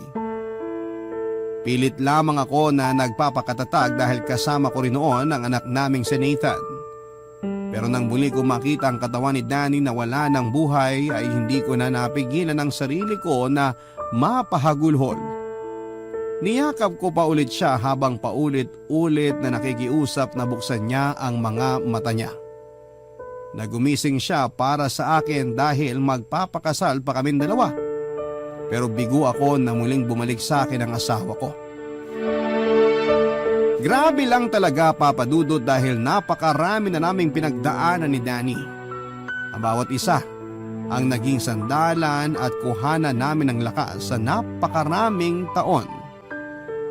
Pilit lamang ako na nagpapakatatag dahil kasama ko rin noon ang anak naming si Nathan. Pero nang muli ko makita ang katawan ni Danny na wala ng buhay ay hindi ko na napigilan ang sarili ko na mapahagulhol. Niyakap ko pa ulit siya habang paulit-ulit na nakikiusap na buksan niya ang mga mata niya. Nagumising siya para sa akin dahil magpapakasal pa kaming dalawa. Pero bigo ako na muling bumalik sa akin ang asawa ko. Grabe lang talaga, Papa Dudut, dahil napakarami na naming pinagdaanan ni Danny. Ang bawat isa ang naging sandalan at kuhanan namin ng lakas sa napakaraming taon.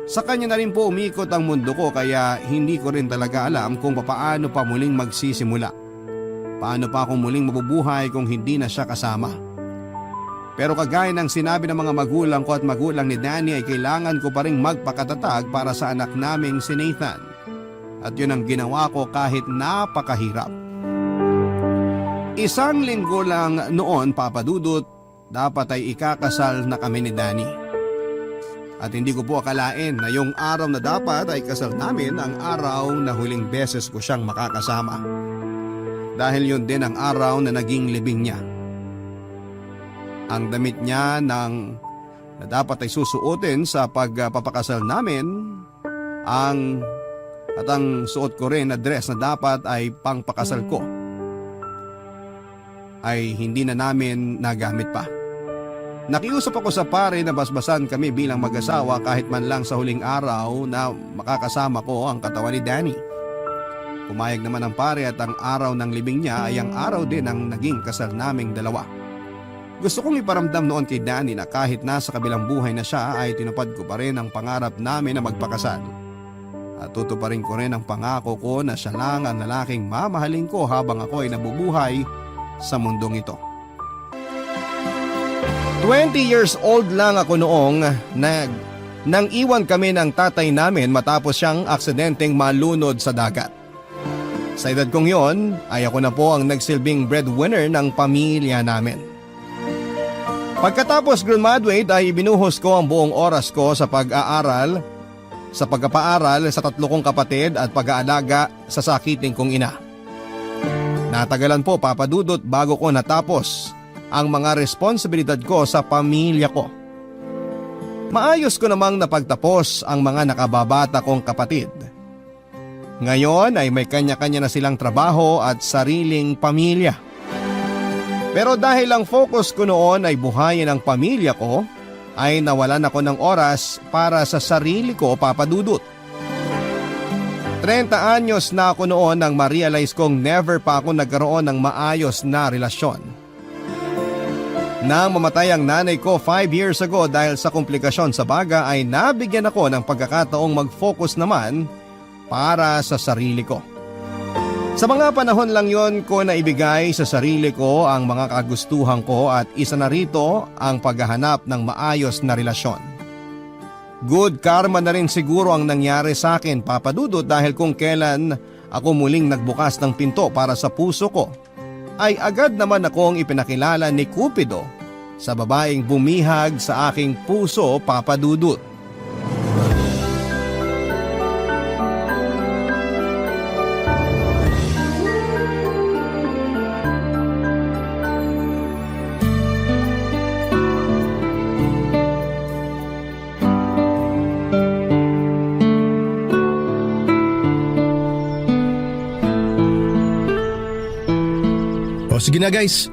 Sa kanya na rin po umikot ang mundo ko kaya hindi ko rin talaga alam kung paano pa muling magsisimula. Paano pa ako muling mabubuhay kung hindi na siya kasama. Pero kagaya ng sinabi ng mga magulang ko at magulang ni Danny ay kailangan ko pa rin magpakatatag para sa anak naming si Nathan. At yun ang ginawa ko kahit napakahirap. 1 linggo lang noon, Papa Dudut, dapat ay ikakasal na kami ni Danny. At hindi ko po akalain na yung araw na dapat ay kasal namin ang araw na huling beses ko siyang makakasama. Dahil yun din ang araw na naging libing niya. Ang damit niya na dapat ay susuotin sa pagpapakasal namin, ang suot ko rin na dress na dapat ay pangpakasal ko, ay hindi na namin nagamit pa. Nakiusap ako sa pare na basbasan kami bilang mag-asawa kahit man lang sa huling araw na makakasama ko ang katawan ni Danny. Pumayag naman ang pare at ang araw ng libing niya ay ang araw din ng naging kasal naming dalawa. Gusto kong iparamdam noon kay Danny na kahit nasa kabilang buhay na siya ay tinupad ko pa rin ang pangarap namin na magpakasal. At tutuparin ko rin ang pangako ko na siya lang ang lalaking mamahalin ko habang ako ay nabubuhay sa mundong ito. 20 years old lang ako noong nang iwan kami ng tatay namin matapos siyang aksidenteng malunod sa dagat. Sa edad kong yon ay ako na po ang nagsilbing breadwinner ng pamilya namin. Pagkatapos graduate ay ibinuhos ko ang buong oras ko sa pag-aaral, sa pagpapaaral sa 3 kong kapatid at pag-aalaga sa sakiting kong ina. Natagalan po, Papa Dudut, bago ko natapos ang mga responsibilidad ko sa pamilya ko. Maayos ko namang napagtapos ang mga nakababata kong kapatid. Ngayon ay may kanya-kanya na silang trabaho at sariling pamilya. Pero dahil ang focus ko noon ay buhayin ang pamilya ko, ay nawalan ako ng oras para sa sarili ko, Papa Dudut. 30 anyos na ako noon nang ma-realize kong never pa ako nagkaroon ng maayos na relasyon. Nang mamatay ang nanay ko 5 years ago dahil sa komplikasyon sa baga ay nabigyan ako ng pagkakataong mag-focus naman para sa sarili ko. Sa mga panahon lang yon ko naibigay sa sarili ko ang mga kagustuhan ko at isa na rito ang paghahanap ng maayos na relasyon. Good karma na rin siguro ang nangyari sa akin, Papa Dudut, dahil kung kailan ako muling nagbukas ng pinto para sa puso ko, ay agad naman akong ipinakilala ni Cupido sa babaeng bumihag sa aking puso, Papa Dudut. O sige na guys,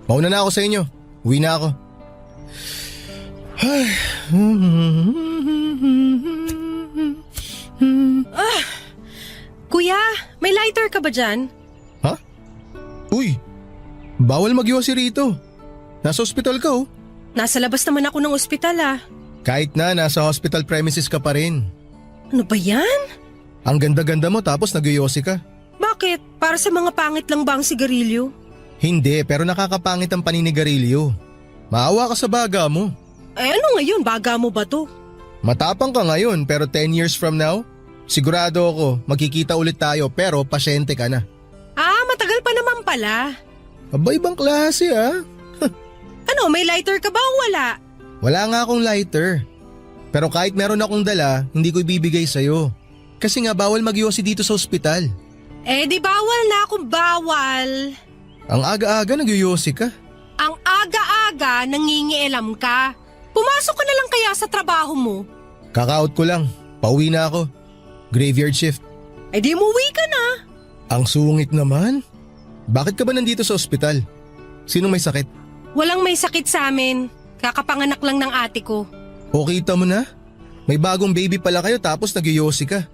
mauna na ako sa inyo. Uwi na ako. Kuya, may lighter ka ba dyan? Ha? Uy, bawal magyosi rito. Nasa ospital ka oh. Nasa labas naman ako ng ospital Kahit na nasa hospital premises ka pa rin. Ano ba yan? Ang ganda-ganda mo tapos nagyosi ka. Bakit? Para sa mga pangit lang ba ang sigarilyo? Hindi, pero nakakapangit ang paninigarilyo. Maawa ka sa baga mo. Ano ngayon? Baga mo ba to? Matapang ka ngayon pero 10 years from now, sigurado ako magkikita ulit tayo pero pasyente ka na. Matagal pa naman pala. Aba, ibang klase Ano, may lighter ka ba o wala? Wala nga akong lighter. Pero kahit meron akong dala, hindi ko ibibigay sa'yo. Kasi nga bawal magyosi dito sa ospital. Di bawal na kung bawal. Ang aga-aga nagyosi ka. Ang aga-aga nangingielam ka. Pumasok ka na lang kaya sa trabaho mo. Kaka-out ko lang. Pauwi na ako. Graveyard shift. Di umuwi ka na. Ang sungit naman. Bakit ka ba nandito sa ospital? Sinong may sakit? Walang may sakit sa amin. Kakapanganak lang ng ate ko. O kita mo na? May bagong baby pala kayo tapos nagyosi ka.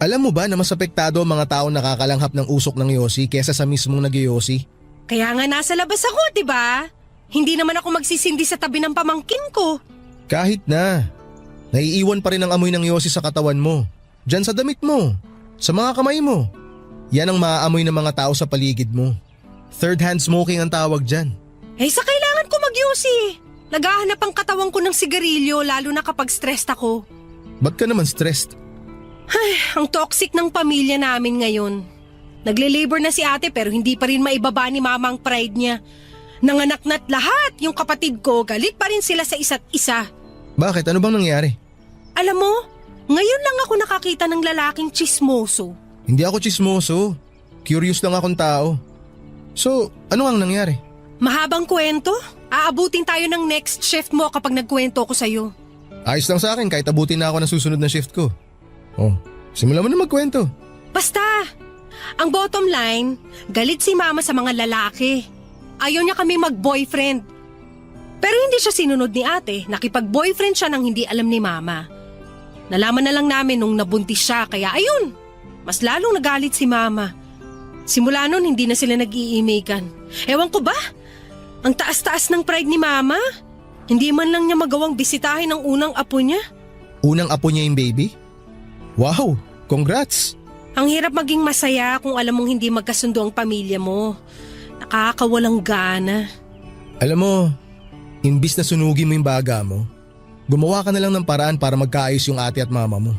Alam mo ba na mas apektado ang mga taong nakakalanghap ng usok ng yosi kesa sa mismong nagyosi? Kaya nga nasa labas ako, di ba? Hindi naman ako magsisindi sa tabi ng pamangkin ko. Kahit na. Naiiwan pa rin ang amoy ng yosi sa katawan mo. Diyan sa damit mo. Sa mga kamay mo. Yan ang maaamoy ng mga tao sa paligid mo. Third hand smoking ang tawag dyan. Sa kailangan ko magyusi. Naghahanap ang katawan ko ng sigarilyo lalo na kapag stressed ako. Ba't ka naman stressed? Ang toxic ng pamilya namin ngayon. Nagle-labor na si ate pero hindi pa rin maibaba ni mama ang pride niya. Nanganak na't lahat yung kapatid ko, galit pa rin sila sa isa't isa. Bakit? Ano bang nangyari? Alam mo, ngayon lang ako nakakita ng lalaking tsismoso. Hindi ako tsismoso. Curious lang akong tao. So, ano ang nangyari? Mahabang kwento? Aabutin tayo ng next shift mo kapag nagkwento ko sa'yo. Ayos lang sa akin kahit abutin na ako ng susunod na shift ko. Oh, simulan mo na magkwento. Basta, ang bottom line, galit si mama sa mga lalaki. Ayaw niya kami mag-boyfriend. Pero hindi siya sinunod ni ate, nakipag-boyfriend siya nang hindi alam ni mama. Nalaman na lang namin nung nabuntis siya kaya ayun, mas lalong nagalit si mama. Simula nun hindi na sila nag-iimikan. Ewan ko ba? Ang taas-taas ng pride ni mama. Hindi man lang niya magawang bisitahin ang unang apo niya. Unang apo niya yung baby? Wow, congrats! Ang hirap maging masaya kung alam mong hindi magkasundo ang pamilya mo. Nakakawalang gana. Alam mo, imbis na sunugin mo yung baga mo, gumawa ka na lang ng paraan para magkaayos yung ate at mama mo.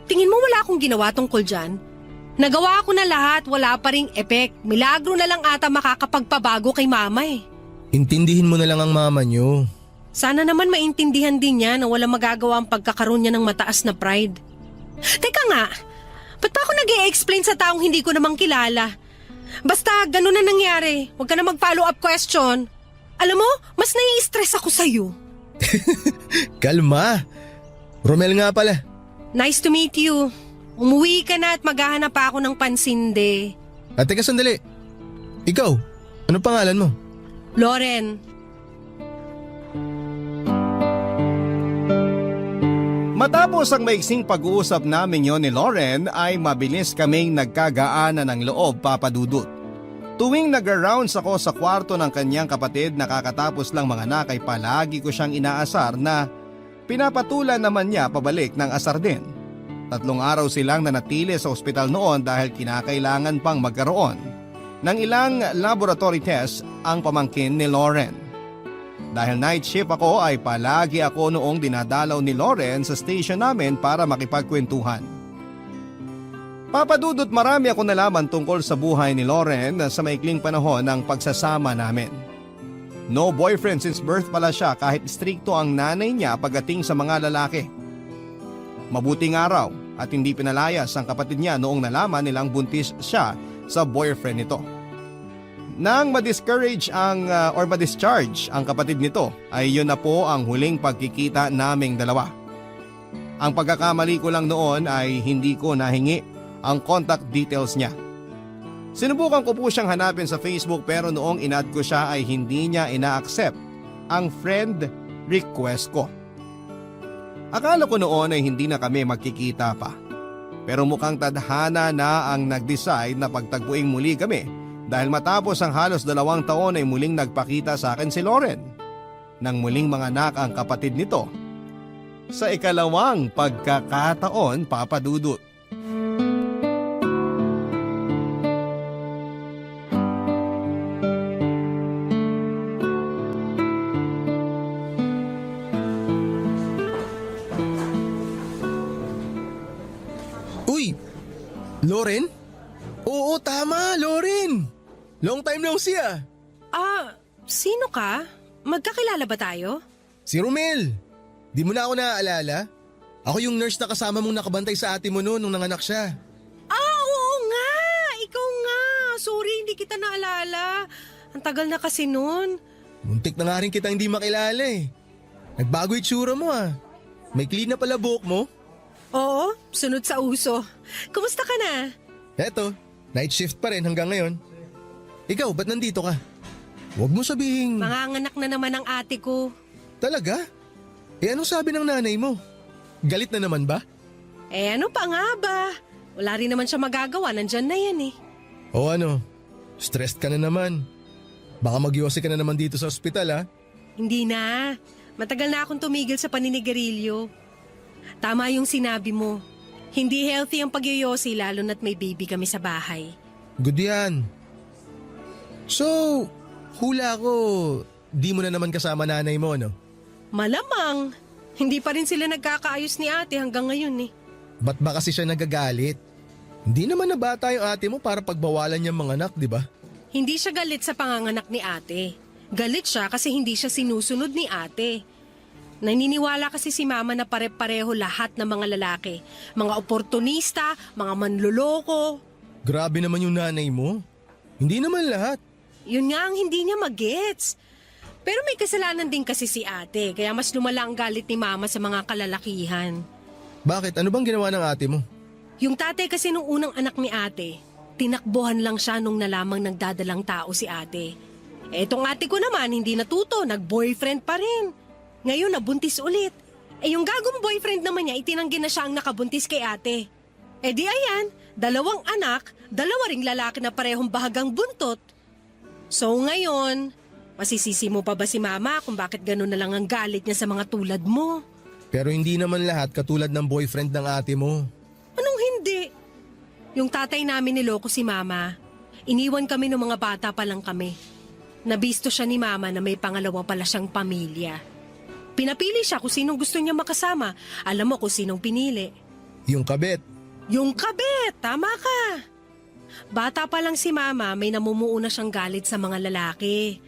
Tingin mo wala akong ginawa tungkol dyan? Nagawa ko na lahat, wala pa ring epek. Milagro na lang ata makakapagpabago kay mama Intindihin mo na lang ang mama niyo. Sana naman maintindihan din niya na walang magagawa ang pagkakaroon niya ng mataas na pride. Teka nga, ba't pa ako nag-i-explain sa taong hindi ko namang kilala? Basta ganun na nangyari, huwag ka na mag-follow up question. Alam mo, mas nai-stress ako sa'yo. Kalma. Romel nga pala. Nice to meet you. Umuwi ka na at maghahanap pa ako ng pansinde. At teka sandali. Ikaw, ano pangalan mo? Loren. Matapos ang maiksing pag-uusap namin yon ni Lauren ay mabilis kaming nagkagaanan ng loob, Papa Dudut. Tuwing nag-rounds ako sa kwarto ng kanyang kapatid na kakatapos lang manganak ay palagi ko siyang inaasar na pinapatulan naman niya pabalik ng asar din. 3 araw silang nanatili sa ospital noon dahil kinakailangan pang magkaroon ng ilang laboratory tests ang pamangkin ni Lauren. Dahil night shift ako ay palagi ako noong dinadalaw ni Lauren sa station namin para makipagkwentuhan. Papadudot marami ako nalaman tungkol sa buhay ni Lauren sa maikling panahon ng pagsasama namin. No boyfriend since birth pala siya kahit strikto ang nanay niya pagdating sa mga lalaki. Mabuting araw at hindi pinalayas ang kapatid niya noong nalaman nilang buntis siya sa boyfriend nito. Nang ma-discharge ang kapatid nito ay yun na po ang huling pagkikita naming dalawa. Ang pagkakamali ko lang noon ay hindi ko nahingi ang contact details niya. Sinubukan ko po siyang hanapin sa Facebook pero noong inad ko siya ay hindi niya ina-accept ang friend request ko. Akala ko noon ay hindi na kami magkikita pa. Pero mukhang tadhana na ang nag-decide na pagtagpuing muli kami dahil matapos ang halos 2 taon ay muling nagpakita sa akin si Loren. Nang muling manganak ang kapatid nito. Sa ikalawang pagkakataon, Papa Dudut. Uy! Loren? Oo, tama, Loren! Long time no see ah! Sino ka? Magkakilala ba tayo? Si Romel! Di mo na ako naaalala? Ako yung nurse na kasama mong nakabantay sa ate mo noon nung nanganak siya. Oo nga! Ikaw nga! Sorry, hindi kita naalala. Ang tagal na kasi nun. Muntik na nga rin kita hindi makilala eh. Nagbago itsura mo ah. May clean na pala buhok mo. Oo, sunod sa uso. Kumusta ka na? Eto, night shift pa rin hanggang ngayon. Ikaw, ba't nandito ka? Huwag mo sabihing... Manganganak na naman ang ate ko. Talaga? Eh anong sabi ng nanay mo? Galit na naman ba? Ano pa nga ba? Wala rin naman siya magagawa, nandyan na yan eh. O ano, stressed ka na naman. Baka magyosi ka na naman dito sa ospital ah. Hindi na. Matagal na akong tumigil sa paninigarilyo. Tama yung sinabi mo. Hindi healthy ang pagyoyosi lalo na't may baby kami sa bahay. Good yan. So, hula ko, di mo na naman kasama nanay mo, no? Malamang. Hindi pa rin sila nagkakaayos ni ate hanggang ngayon eh. Ba't ba kasi siya nagagalit? Hindi naman na bata yung ate mo para pagbawalan niyang mga anak, di ba? Hindi siya galit sa panganganak ni ate. Galit siya kasi hindi siya sinusunod ni ate. Naniniwala kasi si mama na pare-pareho lahat ng mga lalaki. Mga oportunista, mga manloloko. Grabe naman yung nanay mo. Hindi naman lahat. Yun nga ang hindi niya magets. Pero may kasalanan din kasi si ate, kaya mas lumala ang galit ni mama sa mga kalalakihan. Bakit? Ano bang ginawa ng ate mo? Yung tatay kasi nung unang anak ni ate, tinakbuhan lang siya nung nalamang nagdadalang tao si ate. Etong ate ko naman hindi natuto, nag-boyfriend pa rin. Ngayon nabuntis ulit. Yung gagong boyfriend naman niya, itinanggi na siya ang nakabuntis kay ate. Di ayan, 2 anak, 2 ring lalaki na parehong bahagang buntot. So ngayon, masisisi mo pa ba si mama kung bakit gano'n na lang ang galit niya sa mga tulad mo? Pero hindi naman lahat katulad ng boyfriend ng ate mo. Anong hindi? Yung tatay namin niloko si mama. Iniwan kami ng mga bata pa lang kami. Nabisto siya ni mama na may pangalawa pala siyang pamilya. Pinapili siya kung sinong gusto niya makasama. Alam mo kung sinong pinili. Yung kabet. Yung kabit! Tama ka! Bata pa lang si mama, may namumuo na siyang galit sa mga lalaki.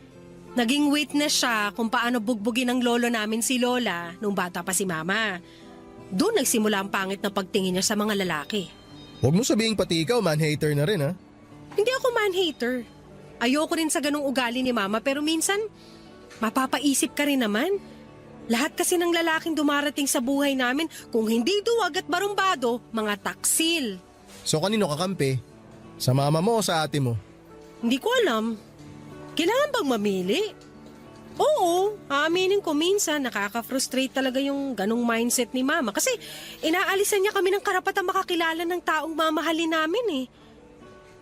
Naging witness siya kung paano bugbugin ng lolo namin si Lola nung bata pa si mama. Doon nagsimula ang pangit na pagtingin niya sa mga lalaki. Huwag mo sabihing pati ikaw man-hater na rin ha. Hindi ako man-hater. Ayoko rin sa ganung ugali ni mama pero minsan, mapapaisip ka rin naman. Lahat kasi ng lalaking dumarating sa buhay namin, kung hindi duwag at barumbado, mga taksil. So kanino kakampi? Sa mama mo o sa ate mo? Hindi ko alam. Kailangan bang mamili? Oo, aaminin ko minsan nakaka-frustrate talaga yung ganong mindset ni mama kasi inaalisan niya kami ng karapatang makakilala ng taong mamahalin namin eh.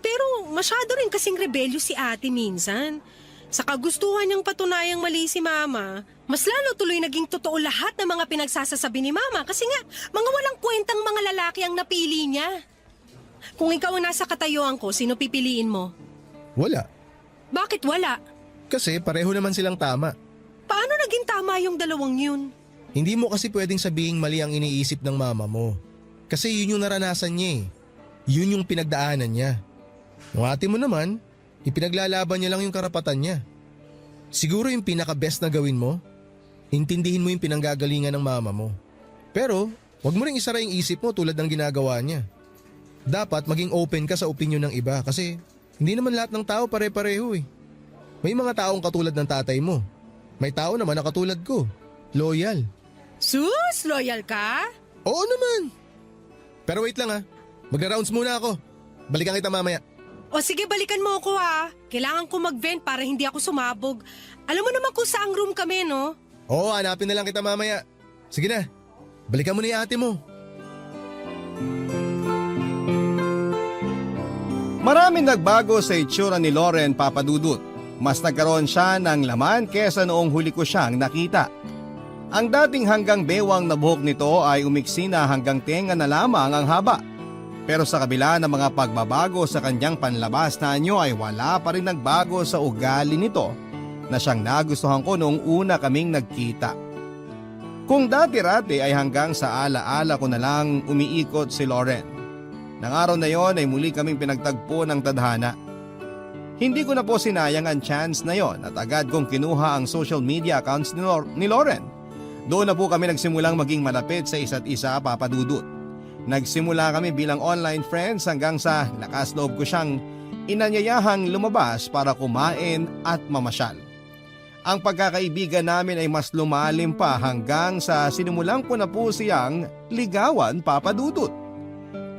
Pero masyado rin kasing rebelyo si ate minsan. Sa kagustuhan niyang patunayang mali si mama, mas lalo tuloy naging totoo lahat ng mga pinagsasasabi ni mama kasi nga mga walang kwentang mga lalaki ang napili niya. Kung ikaw ang nasa katayuan ko, sino pipiliin mo? Wala. Bakit wala? Kasi pareho naman silang tama. Paano naging tama yung 2 yun? Hindi mo kasi pwedeng sabihing mali ang iniisip ng mama mo. Kasi yun yung naranasan niya eh. Yun yung pinagdaanan niya. Yung ate mo naman, ipinaglalaban niya lang yung karapatan niya. Siguro yung pinaka-best na gawin mo, intindihin mo yung pinanggagalingan ng mama mo. Pero, wag mo ring isara yung isip mo tulad ng ginagawa niya. Dapat maging open ka sa opinyon ng iba kasi hindi naman lahat ng tao pare-pareho eh. May mga taong katulad ng tatay mo. May tao naman na katulad ko. Loyal. Sus, loyal ka? Oo naman. Pero wait lang ha. Magra-rounds muna ako. Balikan kita mamaya. O sige, balikan mo ako ha. Kailangan ko mag-vent para hindi ako sumabog. Alam mo naman kung saang room kami, no? Oo, hanapin na lang kita mamaya. Sige na, balikan mo na yung ate mo. Maraming nagbago sa itsura ni Loren, Papa Dudut. Mas nagkaroon siya ng laman kesa noong huli ko siyang nakita. Ang dating hanggang bewang na buhok nito ay umiksi na hanggang tenga na lamang ang haba. Pero sa kabila ng mga pagbabago sa kanyang panlabas na anyo ay wala pa rin nagbago sa ugali nito na siyang nagustuhan ko noong una kaming nagkita. Kung dati-rati ay hanggang sa alaala ko na lang umiikot si Loren. Nang araw na yon ay muli kaming pinagtagpo ng tadhana. Hindi ko na po sinayang ang chance na yon at agad kong kinuha ang social media accounts ni Loren. Doon na po kami nagsimulang maging malapit sa isa't isa, Papa Dudut. Nagsimula kami bilang online friends hanggang sa lakas loob ko siyang inanyayahang lumabas para kumain at mamasyal. Ang pagkakaibigan namin ay mas lumalim pa hanggang sa sinimulan ko na po siyang ligawan, Papa Dudut.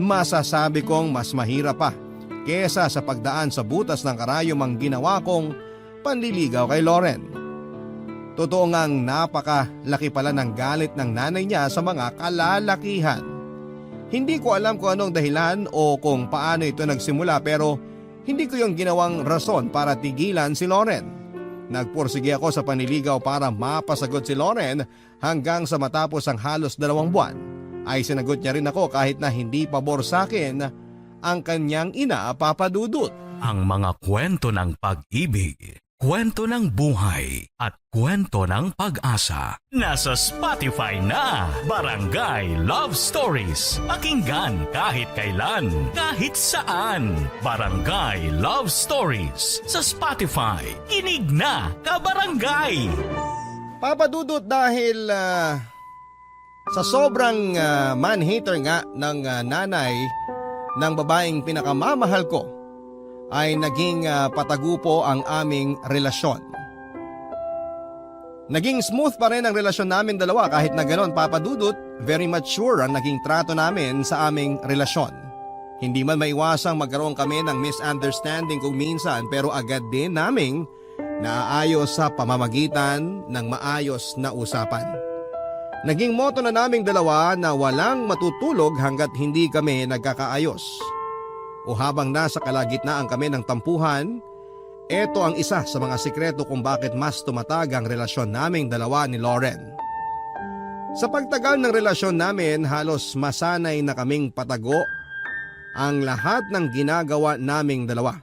Masasabi kong mas mahirap pa kesa sa pagdaan sa butas ng karayom ang ginawa kong panliligaw kay Loren. Totoo ngang napakalaki pala ng galit ng nanay niya sa mga kalalakihan. Hindi ko alam kung anong dahilan o kung paano ito nagsimula pero hindi ko yung ginawang rason para tigilan si Loren. Nagpursige ako sa panliligaw para mapasagot si Loren hanggang sa matapos ang halos 2 buwan ay sinagot niya rin ako kahit na hindi pabor sa akin ang kanyang ina, Papa Dudut. Ang mga kwento ng pag-ibig, kwento ng buhay at kwento ng pag-asa. Nasa Spotify na, Barangay Love Stories. Pakinggan kahit kailan, kahit saan. Barangay Love Stories sa Spotify. Kinig na, kabarangay! Papa Dudut, dahil sa sobrang man-hater nga ng nanay ng babaeng pinakamamahal ko ay naging patagupo ang aming relasyon. Naging smooth pa rin ang relasyon namin dalawa kahit na ganoon, Papa Dudut, very mature ang naging trato namin sa aming relasyon. Hindi man maiwasang magkaroon kami ng misunderstanding kung minsan pero agad din naming naayos sa pamamagitan ng maayos na usapan. Naging motto na naming dalawa na walang matutulog hanggat hindi kami nagkakaayos. O habang nasa kalagitnaan kami ng tampuhan, ito ang isa sa mga sikreto kung bakit mas tumatag ang relasyon naming dalawa ni Loren. Sa pagtagal ng relasyon namin, halos masanay na kaming patago ang lahat ng ginagawa naming dalawa.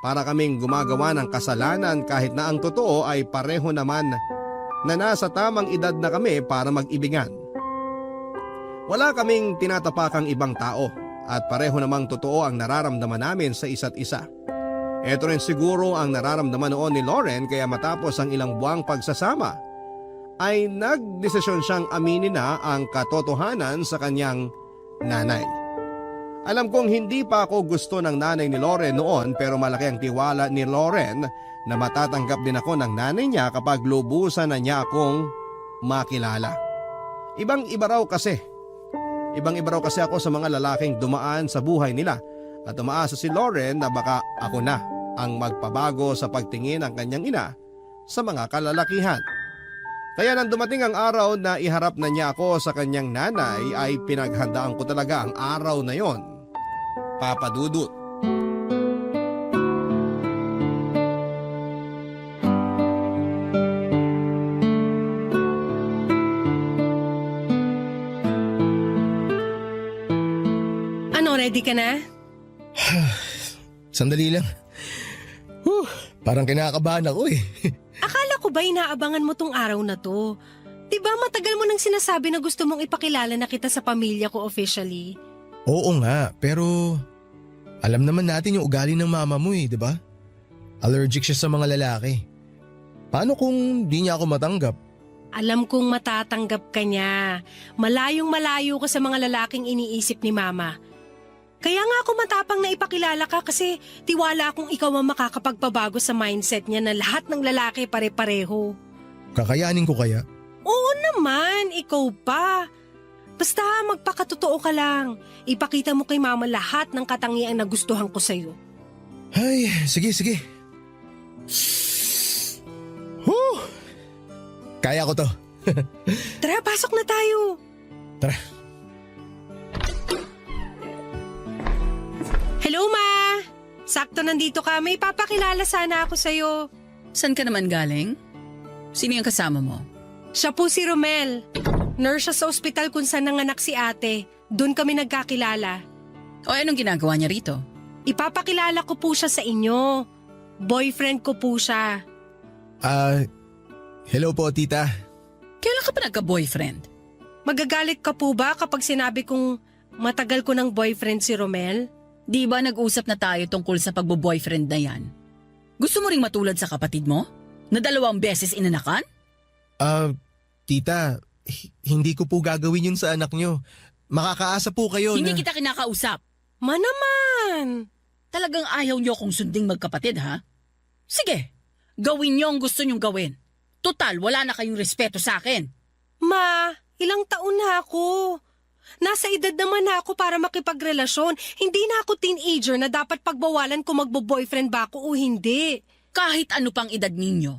Para kaming gumagawa ng kasalanan kahit na ang totoo ay pareho naman na nasa tamang edad na kami para mag-ibigan. Wala kaming tinatapakang ibang tao at pareho namang totoo ang nararamdaman namin sa isa't isa. Ito rin siguro ang nararamdaman noon ni Loren kaya matapos ang ilang buwang pagsasama ay nagdesisyon siyang aminin na ang katotohanan sa kanyang nanay. Alam kong hindi pa ako gusto ng nanay ni Loren noon pero malaki ang tiwala ni Loren na matatanggap din ako ng nanay niya kapag lubusan na niya akong makilala. Ibang-iba raw kasi ako sa mga lalaking dumaan sa buhay nila at umaasa si Loren na baka ako na ang magpabago sa pagtingin ng kanyang ina sa mga kalalakihan. Kaya nang dumating ang araw na iharap na niya ako sa kanyang nanay ay pinaghandaan ko talaga ang araw na yon, Papa Dudut. Ano, ready ka na? Sandali lang. Parang kinakabahan ako eh. Akala ko ba inaabangan mo tong araw na to? Diba matagal mo nang sinasabi na gusto mong ipakilala na kita sa pamilya ko officially? Oo nga, pero alam naman natin yung ugali ng mama mo eh, di ba? Allergic siya sa mga lalaki. Paano kung di niya ako matanggap? Alam kong matatanggap ka niya. Malayong malayo ka sa mga lalaking iniisip ni mama. Kaya nga ako matapang na ipakilala ka kasi tiwala akong ikaw ang makakapagpabago sa mindset niya na lahat ng lalaki pare-pareho. Kakayanin ko kaya? Oo naman, ikaw pa. Basta magpakatotoo ka lang. Ipakita mo kay mama lahat ng katangian na gustuhan ko sa'yo. Ay, sige. Whew! Kaya ko to. Tara, pasok na tayo. Tara. Hello, Ma! Sakto nandito ka. May papakilala sana ako sa'yo. Saan ka naman galing? Sino yung kasama mo? Siya po si Romel. Nurse siya sa ospital kung saan nanganak si ate. Doon kami nagkakilala. O anong ginagawa niya rito? Ipapakilala ko po siya sa inyo. Boyfriend ko po siya. Hello po, tita. Kailan ka pa nagka-boyfriend? Magagalit ka po ba kapag sinabi kong matagal ko ng boyfriend si Romel? Di ba nag-usap na tayo tungkol sa pagbo-boyfriend na yan? Gusto mo ring matulad sa kapatid mo? Na 2 beses inanakan? Tita, hindi ko po gagawin yun sa anak nyo. Makakaasa po kayo Hindi na... kita kinakausap. Ma naman! Talagang ayaw niyo kong sunding magkapatid, ha? Sige, gawin niyo ang gusto niyong gawin. Total, wala na kayong respeto sa akin. Ma, ilang taon na ako. Nasa edad naman na ako para makipagrelasyon. Hindi na ako teenager na dapat pagbawalan kung magbo-boyfriend ba ako o hindi. Kahit ano pang edad ninyo,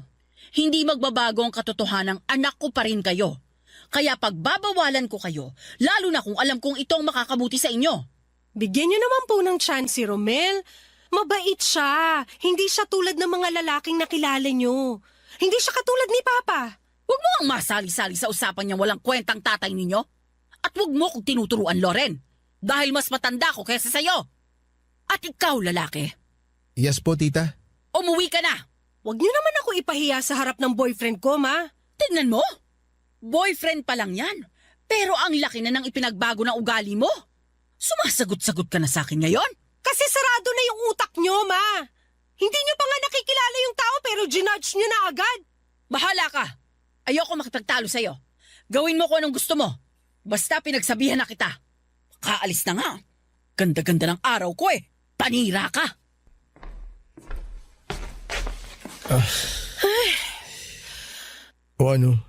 hindi magbabago ang katotohanang anak ko pa rin kayo. Kaya pagbabawalan ko kayo, lalo na kung alam kong itong makakabuti sa inyo. Bigyan niyo naman po ng chance si Romel. Mabait siya. Hindi siya tulad ng mga lalaking nakilala niyo. Hindi siya katulad ni Papa. Huwag mo ang masali-sali sa usapan niyang walang kwentang tatay ninyo. At huwag mo kong tinuturuan, Loren. Dahil mas matanda ko kaysa sa'yo. At ikaw, lalaki, Yes po, tita. umuwi ka na. Huwag niyo naman ako ipahiya sa harap ng boyfriend ko, Ma. Tingnan mo. Boyfriend pa lang yan. Pero ang laki na ng ipinagbago ng ugali mo. Sumasagot-sagot ka na sa akin ngayon? Kasi sarado na yung utak niyo, Ma. Hindi niyo pa nga nakikilala yung tao pero ginudge niyo na agad. Bahala ka. Ayoko makipagtalo sa'yo. Gawin mo kung anong gusto mo. Basta pinagsabihan na kita. Kaalis na nga. Ganda-ganda ng araw ko eh. Panira ka. O ano?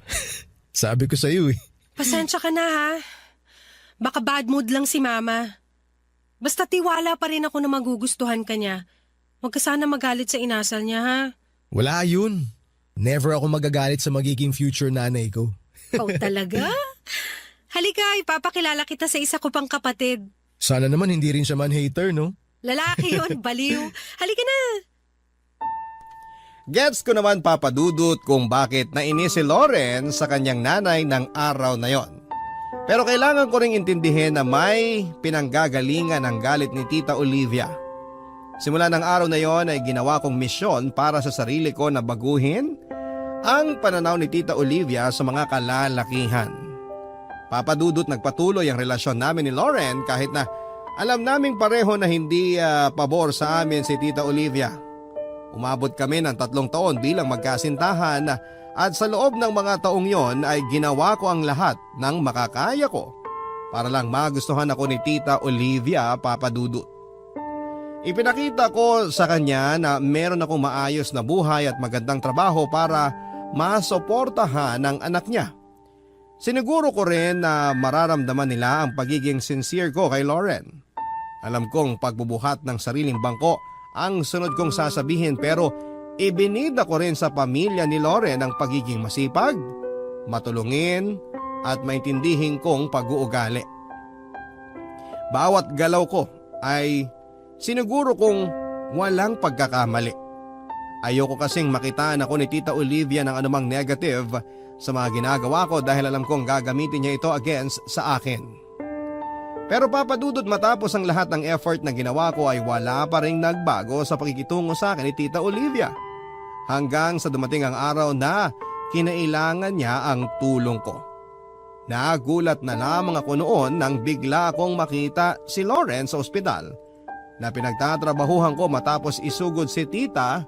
Sabi ko sa'yo eh. Pasensya ka na, ha? Baka bad mood lang si Mama. Basta tiwala pa rin ako na magugustuhan ka niya. Huwag ka sana magalit sa inasal niya, ha? Wala yun. Never ako magagalit sa magiging future nanay ko. Ikaw talaga? Halika, ipapakilala kita sa isa ko pang kapatid. Sana naman hindi rin siya man-hater, no? Lalaki yon, baliw. Halika na. Gets ko naman papadudot kung bakit nainis si Lauren sa kanyang nanay ng araw na yon. Pero kailangan ko ring intindihin na may pinanggagalingan ang galit ni Tita Olivia. Simula ng araw na yon ay ginawa kong misyon para sa sarili ko na baguhin ang pananaw ni Tita Olivia sa mga kalalakihan. Papadudot nagpatuloy ang relasyon namin ni Lauren kahit na alam naming pareho na hindi pabor sa amin si Tita Olivia. Umabot kami ng 3 taon bilang magkasintahan at sa loob ng mga taong yon ay ginawa ko ang lahat ng makakaya ko para lang magustuhan ako ni Tita Olivia, Papadudot. Ipinakita ko sa kanya na meron akong maayos na buhay at magandang trabaho para masuportahan ang anak niya. Siniguro ko rin na mararamdaman nila ang pagiging sincere ko kay Lauren. Alam kong pagbubuhat ng sariling bangko ang sunod kong sasabihin pero ibinida ko rin sa pamilya ni Lauren ang pagiging masipag, matulungin at maintindihin kong pag-uugali. Bawat galaw ko ay siniguro kong walang pagkakamali. Ayoko kasing makitaan ako ni Tita Olivia ng anumang negative sa mga ginagawa ko dahil alam kong gagamitin niya ito against sa akin. Pero Papadudot, matapos ang lahat ng effort na ginawa ko ay wala pa ring nagbago sa pakikitungo sa akin ni Tita Olivia. Hanggang sa dumating ang araw na kinailangan niya ang tulong ko. Nagulat na lamang ako noon nang bigla akong makita si Lauren sa ospital na pinagtatrabahuhan ko matapos isugod si Tita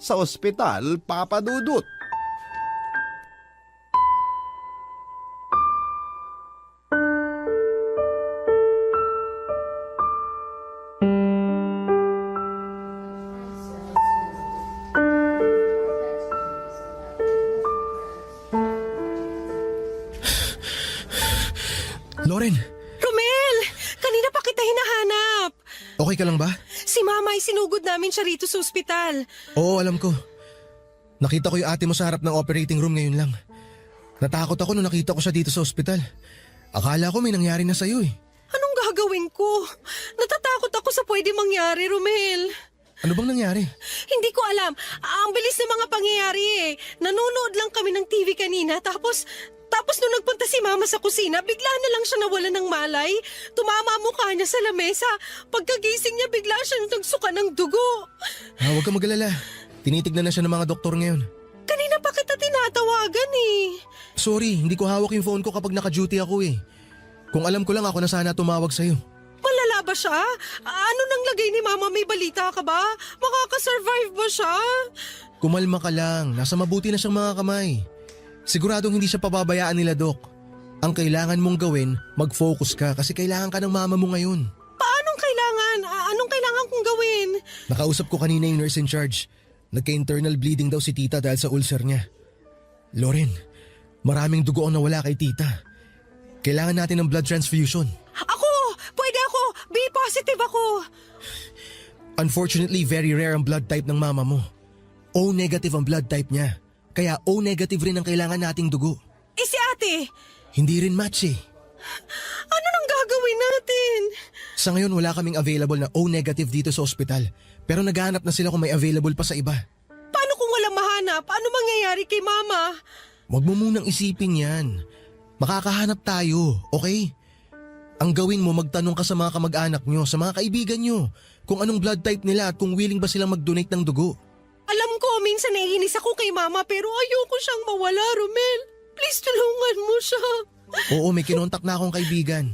sa ospital, Papadudot. Lauren, Romel! Kanina pa kita hinahanap. okay ka lang ba? Si Mama ay sinugod namin siya rito sa ospital. Oo, alam ko. Nakita ko yung ate mo sa harap ng operating room ngayon lang. Natakot ako nung nakita ko siya dito sa ospital. Akala ko may nangyari na sa'yo eh. Anong gagawin ko? Natatakot ako sa pwede mangyari, Romel. Ano bang nangyari? Hindi ko alam. Ang bilis ng mga pangyayari eh. Nanonood lang kami ng TV kanina tapos nung nagpunta si Mama sa kusina, bigla na lang siya nawala ng malay. Tumama ang mukha niya sa lamesa. Pagkagising niya, bigla siya nagsuka ng dugo. Huwag ka mag-alala. Tinitignan na siya ng mga doktor ngayon. Kanina pa kita tinatawagan eh. Sorry, hindi ko hawak yung phone ko kapag naka-duty ako eh. Kung alam ko lang ako na sana tumawag sa'yo. Malala ba siya? Ano nang lagay ni Mama? May balita ka ba? Makakasurvive ba siya? Kumalma ka lang, nasa mabuti na siyang mga kamay. Siguradong hindi siya pababayaan nila, Dok. Ang kailangan mong gawin, mag-focus ka kasi kailangan ka ng mama mo ngayon. Paanong kailangan? Anong kailangan kong gawin? Nakausap ko kanina yung nurse in charge. Nagka-internal bleeding daw si tita dahil sa ulcer niya. Loren, maraming dugo ang nawala kay tita. Kailangan natin ng blood transfusion. Ako! Pwede ako! B positive ako! Unfortunately, very rare ang blood type ng mama mo. O negative ang blood type niya. Kaya O negative rin ang kailangan nating dugo. Eh si ate! Hindi rin match eh. Ano nang gagawin natin? Sa ngayon wala kaming available na O negative dito sa ospital. Pero naghahanap na sila kung may available pa sa iba. Paano kung walang mahanap? Ano mangyayari kay Mama? Huwag mo munang isipin yan. Makakahanap tayo, okay? Ang gawin mo, magtanong ka sa mga kamag-anak nyo, sa mga kaibigan nyo, kung anong blood type nila at kung willing ba silang mag-donate ng dugo. Alam ko, minsan naiinis ako kay Mama pero ayoko siyang mawala, Romel. Please tulungan mo siya. Oo, may kinontak na akong kaibigan.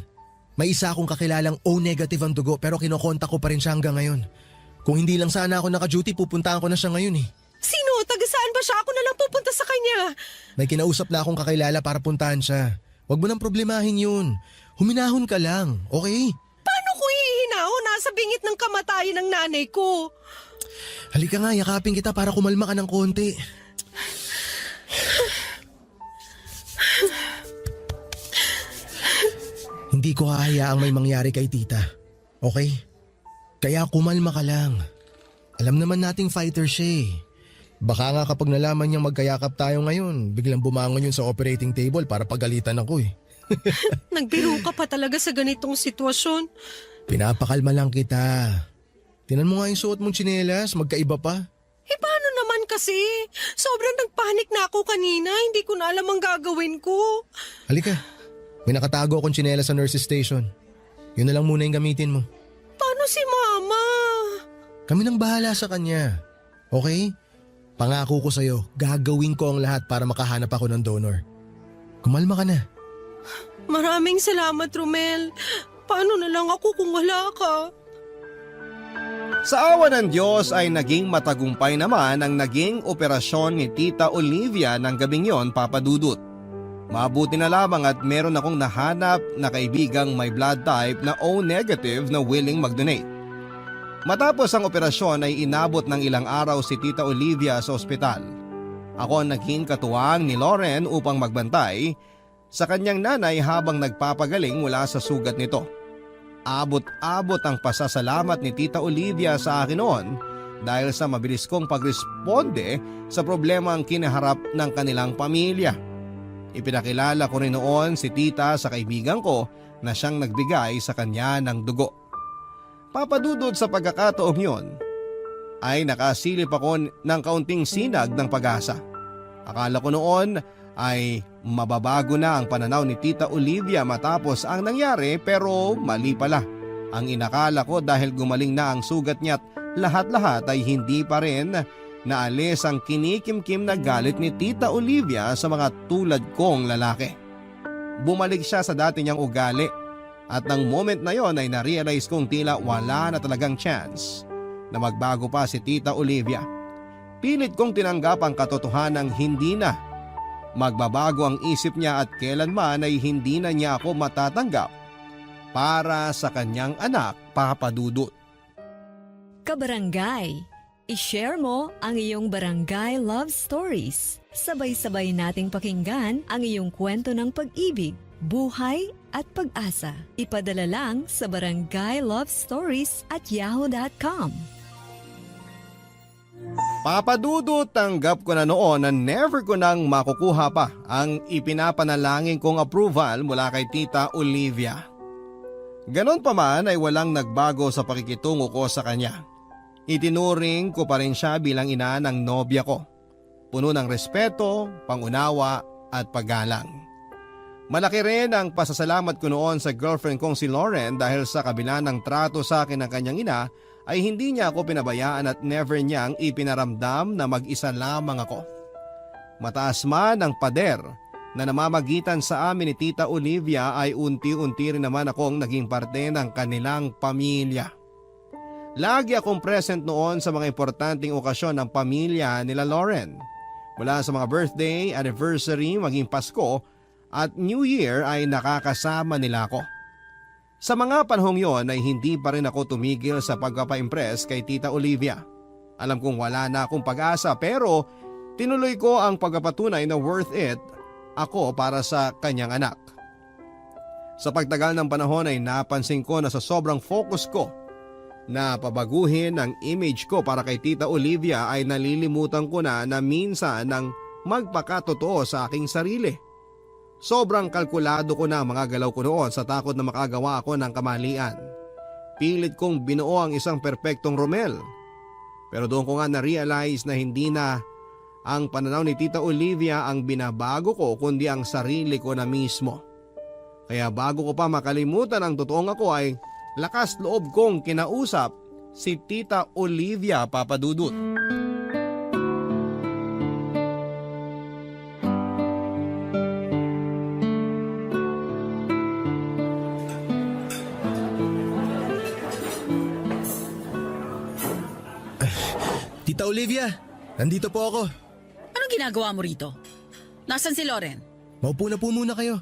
May isa akong kakilalang O negative ang dugo pero kinokontak ko pa rin siya hanggang ngayon. Kung hindi lang sana ako naka-duty, pupuntahan ko na siya ngayon eh. Sino? Taga saan ba siya? Ako na lang pupunta sa kanya. May kinausap na akong kakilala para puntahan siya. Huwag mo nang problemahin yun. Huminahon ka lang, okay? Paano ko hihinahon? Nasa bingit ng kamatayan ng nanay ko. Halika nga, yakapin kita para kumalma ka ng konti. Hindi ko hahayaang may mangyari kay tita, okay? Kaya kumalma ka lang. Alam naman nating fighter siya eh. Baka nga kapag nalaman niyang magkayakap tayo ngayon, biglang bumangon yun sa operating table para pagalitan ako eh. Nagbiro ka pa talaga sa ganitong sitwasyon. Pinapakalma lang kita. Tinan mo nga yung suot mong tsinelas, magkaiba pa. Eh paano naman kasi? Sobrang nagpanik na ako kanina, hindi ko na alam ang gagawin ko. Halika, may nakatago akong tsinelas sa nurse's station. Yun na lang muna yung gamitin mo. Paano si Mama? Kami nang bahala sa kanya, okay? Pangako ko sa'yo, gagawin ko ang lahat para makahanap ako ng donor. Kumalma ka na. Maraming salamat, Romel. Paano na lang ako kung wala ka? Sa awa ng Diyos ay naging matagumpay naman ang naging operasyon ni Tita Olivia ng gabing yon, Papa Dudut. Mabuti na lamang at meron akong nahanap na kaibigang may blood type na O negative na willing mag-donate. Matapos ang operasyon ay inabot ng ilang araw si Tita Olivia sa ospital. Ako ang naging katuwang ni Loren upang magbantay sa kanyang nanay habang nagpapagaling mula sa sugat nito. Abot-abot ang pasasalamat ni Tita Olivia sa akin noon dahil sa mabilis kong pagresponde sa problema ang kinaharap ng kanilang pamilya. Ipinakilala ko rin noon si Tita sa kaibigan ko na siyang nagbigay sa kanya ng dugo. Papadudod sa pagkakataong yon ay nakasilip ako ng kaunting sinag ng pag-asa. Akala ko noon ay mababago na ang pananaw ni Tita Olivia matapos ang nangyari pero mali pala. Ang inakala ko dahil gumaling na ang sugat niya at lahat-lahat ay hindi pa rin naalis ang kinikimkim na galit ni Tita Olivia sa mga tulad kong lalaki. Bumalik siya sa dati niyang ugali at ng moment na yon ay na-realize kong tila wala na talagang chance na magbago pa si Tita Olivia. Pilit kong tinanggap ang katotohanang hindi na magbabago ang isip niya at kailanman ay hindi na niya ako matatanggap para sa kanyang anak, Papa Dudut. Kabarangay, i-share mo ang iyong barangay love stories. Sabay-sabay nating pakinggan ang iyong kwento ng pag-ibig, buhay at pag-asa. Ipadala lang sa barangaylovestories@yahoo.com. Papadudot, tanggap ko na noon na never ko nang makukuha pa ang ipinapanalangin kong approval mula kay Tita Olivia. Ganon pa man ay walang nagbago sa pakikitungo ko sa kanya. Itinuring ko pa rin siya bilang ina ng nobya ko. Puno ng respeto, pangunawa at paggalang. Malaki rin ang pasasalamat ko noon sa girlfriend kong si Lauren dahil sa kabila ng trato sa akin ng kanyang ina ay hindi niya ako pinabayaan at never niyang ipinaramdam na mag-isa lamang ako. Mataas man ang pader na namamagitan sa amin ni Tita Olivia ay unti-unti rin naman akong naging parte ng kanilang pamilya. Lagi akong present noon sa mga importanteng okasyon ng pamilya nila Lauren. Mula sa mga birthday, anniversary, maging Pasko at New Year ay nakakasama nila ako. Sa mga panahong yon ay hindi pa rin ako tumigil sa pagpapa-impress kay Tita Olivia. Alam kong wala na akong pag-asa pero tinuloy ko ang pagpapatunay na worth it ako para sa kanyang anak. Sa pagtagal ng panahon ay napansin ko na sa sobrang focus ko na pabaguhin ang image ko para kay Tita Olivia ay nalilimutan ko na minsan nang magpakatotoo sa aking sarili. Sobrang kalkulado ko na ang mga galaw ko noon sa takot na makagawa ako ng kamalian. Pilit kong binuo ang isang perpektong Romel. Pero doon ko nga na-realize na hindi na ang pananaw ni Tita Olivia ang binabago ko kundi ang sarili ko na mismo. Kaya bago ko pa makalimutan ang totoong ako ay lakas loob kong kinausap si Tita Olivia, Papadudut. Tita Olivia, nandito po ako. Anong ginagawa mo rito? Nasaan si Lauren? Maupo na po muna kayo.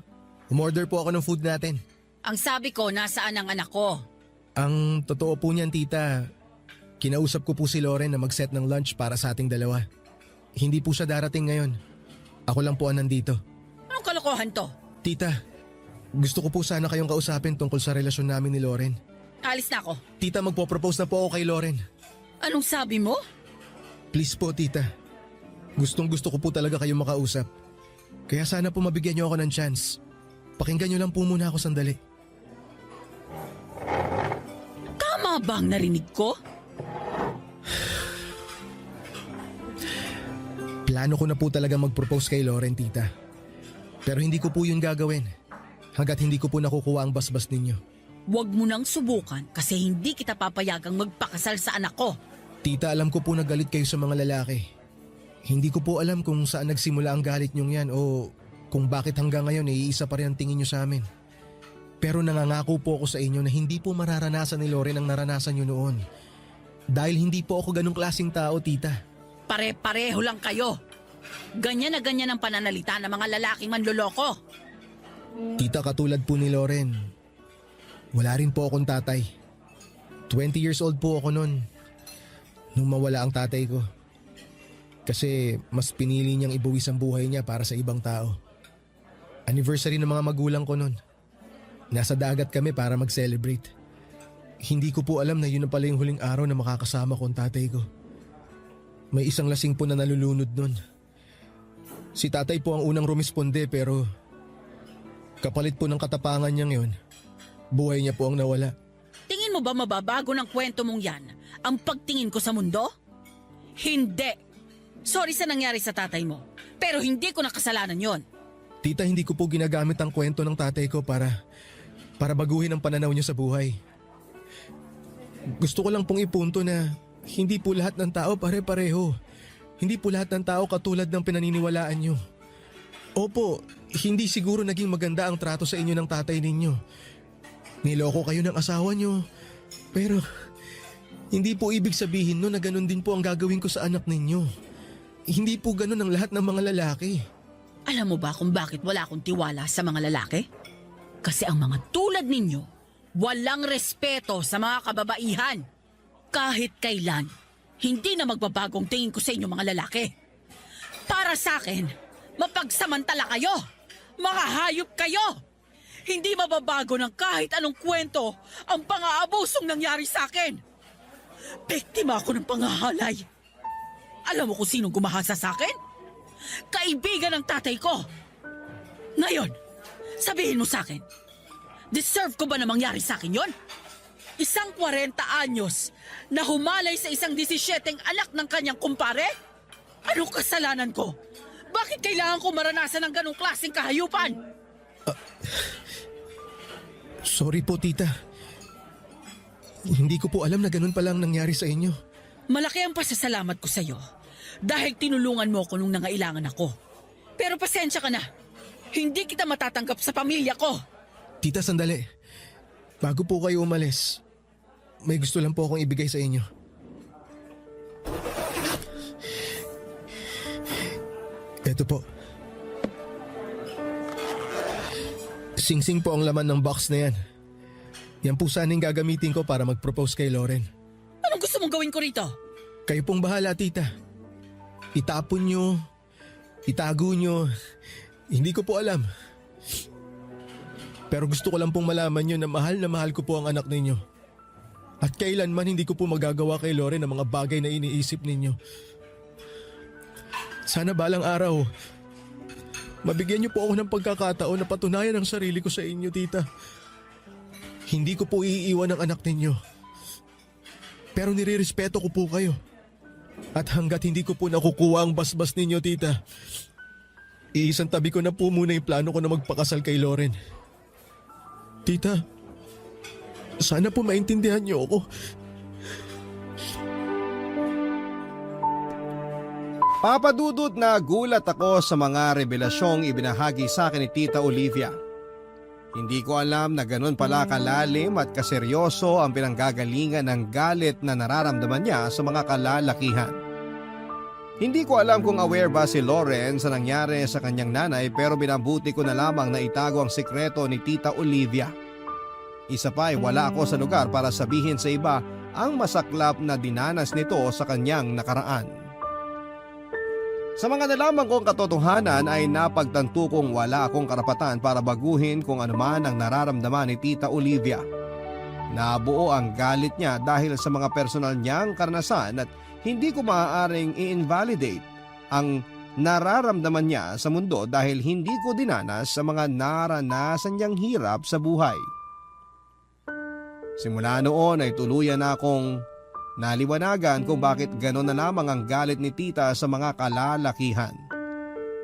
Umorder po ako ng food natin. Ang sabi ko, nasaan ang anak ko? Ang totoo po niyan, tita, kinausap ko po si Lauren na mag-set ng lunch para sa ating dalawa. Hindi po siya darating ngayon. Ako lang po ang nandito. Anong kalokohan to? Tita, gusto ko po sana kayong kausapin tungkol sa relasyon namin ni Lauren. Alis na ako. Tita, magpo-propose na po ako kay Lauren. Anong sabi mo? Please po, tita. Gustong-gusto ko po talaga kayong makausap. Kaya sana po mabigyan niyo ako ng chance. Pakinggan niyo lang po muna ako sandali. Tama ba ang narinig ko? Plano ko na po talaga mag-propose kay Lauren, tita. Pero hindi ko po yun gagawin hanggat hindi ko po nakukuha ang basbas ninyo. Huwag mo nang subukan kasi hindi kita papayagang magpakasal sa anak ko. Tita, alam ko po na galit kayo sa mga lalaki. Hindi ko po alam kung saan nagsimula ang galit niyong yan o kung bakit hanggang ngayon iisa pa rin ang tingin niyo sa amin. Pero nangangako po ako sa inyo na hindi po mararanasan ni Lauren ang naranasan niyo noon. Dahil hindi po ako ganong klaseng tao, tita. Pare-pareho lang kayo. Ganyan na ganyan ang pananalita ng mga lalaking manloloko. Tita, katulad po ni Lauren, wala rin po akong tatay. 20 years old po ako noon nung mawala ang tatay ko. Kasi mas pinili niyang ibuwis ang buhay niya para sa ibang tao. Anniversary ng mga magulang ko noon. Nasa dagat kami para mag-celebrate. Hindi ko po alam na yun na pala yung huling araw na makakasama ko ang tatay ko. May isang lasing po na nalulunod noon. Si tatay po ang unang rumisponde pero kapalit po ng katapangan niyang yun, buhay niya po ang nawala. Tingin mo ba mababago ng kwento mong yan ang pagtingin ko sa mundo? Hindi. Sorry sa nangyari sa tatay mo, pero hindi ko nakasalanan yon. Tita, hindi ko po ginagamit ang kwento ng tatay ko para baguhin ang pananaw niyo sa buhay. Gusto ko lang pong ipunto na hindi po lahat ng tao pare-pareho. Hindi po lahat ng tao katulad ng pinaniniwalaan niyo. Opo, hindi siguro naging maganda ang trato sa inyo ng tatay ninyo. Niloko kayo ng asawa niyo. Pero hindi po ibig sabihin no na ganun din po ang gagawin ko sa anak ninyo. Hindi po ganun ang lahat ng mga lalaki. Alam mo ba kung bakit wala akong tiwala sa mga lalaki? Kasi ang mga tulad ninyo, walang respeto sa mga kababaihan. Kahit kailan, hindi na magbabagong tingin ko sa inyo mga lalaki. Para sa akin, mapagsamantala kayo. Mga hayop kayo. Hindi mababago ng kahit anong kwento ang pang-aabusong nangyari sa akin. Biktima ako ng panghahalay. Alam mo kung sinong gumahasa sa akin? Kaibigan ng tatay ko. Ngayon, sabihin mo sa akin, deserve ko ba na mangyari sa akin yon? Isang 40 anyos na humalay sa isang 17 anak ng kanyang kumpare? Anong kasalanan ko? Bakit kailangan ko maranasan ng ganong klaseng kahayupan? Sorry po, tita. Hindi ko po alam na ganun pala ang nangyari sa inyo. Malaki ang pasasalamat ko sa'yo dahil tinulungan mo ako nung nangailangan ako. Pero pasensya ka na. Hindi kita matatanggap sa pamilya ko. Tita, sandali. Bago po kayo umalis, may gusto lang po akong ibigay sa inyo. Ito po. Sing-sing po ang laman ng box na yan. Yan po sana yung gagamitin ko para mag-propose kay Lauren. Anong gusto mong gawin ko rito? Kayo pong bahala, tita. Itapon nyo, itago nyo, hindi ko po alam. Pero gusto ko lang pong malaman nyo na mahal ko po ang anak ninyo. At kailanman hindi ko po magagawa kay Lauren ang mga bagay na iniisip ninyo. Sana balang araw, mabigyan niyo po ako ng pagkakataon na patunayan ang sarili ko sa inyo, tita. Hindi ko po iiwan ang anak ninyo. Pero nirirespeto ko po kayo. At hanggat hindi ko po nakukuha ang basbas ninyo, tita, iisang tabi ko na po muna yung plano ko na magpakasal kay Lauren. Tita, sana po maintindihan niyo ako. Papadudot na gulat ako sa mga revelasyong ibinahagi sa akin ni Tita Olivia. Hindi ko alam na ganun pala kalalim at kaseryoso ang pinanggagalingan ng galit na nararamdaman niya sa mga kalalakihan. Hindi ko alam kung aware ba si Lauren sa nangyari sa kanyang nanay pero binabuti ko na lamang na itago ang sikreto ni Tita Olivia. Isa pa ay wala ako sa lugar para sabihin sa iba ang masaklap na dinanas nito sa kanyang nakaraan. Sa mga nalaman kong katotohanan ay napagtanto kong wala akong karapatan para baguhin kung anuman ang nararamdaman ni Tita Olivia. Nabuo ang galit niya dahil sa mga personal niyang karanasan at hindi ko maaaring i-invalidate ang nararamdaman niya sa mundo dahil hindi ko dinanas sa mga naranasan niyang hirap sa buhay. Simula noon ay tuluyan na akong naliwanagan kung bakit gano'n na lamang ang galit ni tita sa mga kalalakihan.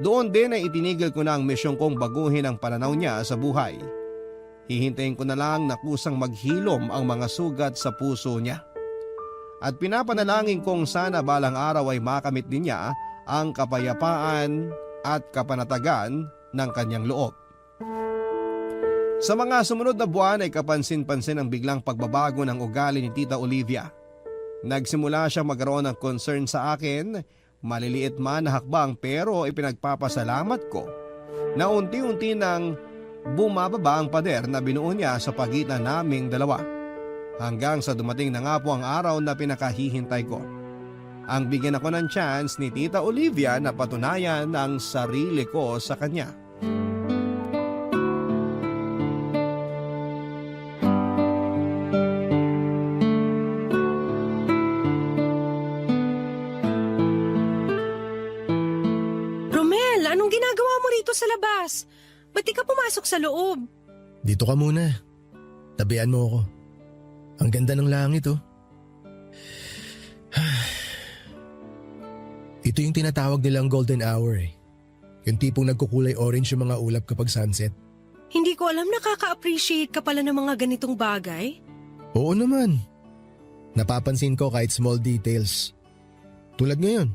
Doon din ay itinigil ko na ang misyong kong baguhin ang pananaw niya sa buhay. Hihintayin ko na lang na kusang maghilom ang mga sugat sa puso niya. At pinapanalangin kong sana balang araw ay makamit din niya ang kapayapaan at kapanatagan ng kanyang loob. Sa mga sumunod na buwan ay kapansin-pansin ang biglang pagbabago ng ugali ni Tita Olivia. Nagsimula siya magkaroon ng concern sa akin, maliliit man na hakbang pero ipinagpapasalamat ko na unti-unti nang bumababa ang pader na binuo niya sa pagitan naming dalawa. Hanggang sa dumating na nga po ang araw na pinakahihintay ko. Ang bigyan ako ng chance ni Tita Olivia na patunayan ang sarili ko sa kanya. Sa labas. Ba't di ka pumasok sa loob? Dito ka muna. Tabihan mo ako. Ang ganda ng langit, oh. Ito yung tinatawag nilang golden hour, eh. Yung tipong nagkukulay orange yung mga ulap kapag sunset. Hindi ko alam nakaka-appreciate ka pala ng mga ganitong bagay. Oo naman. Napapansin ko kahit small details. Tulad ngayon,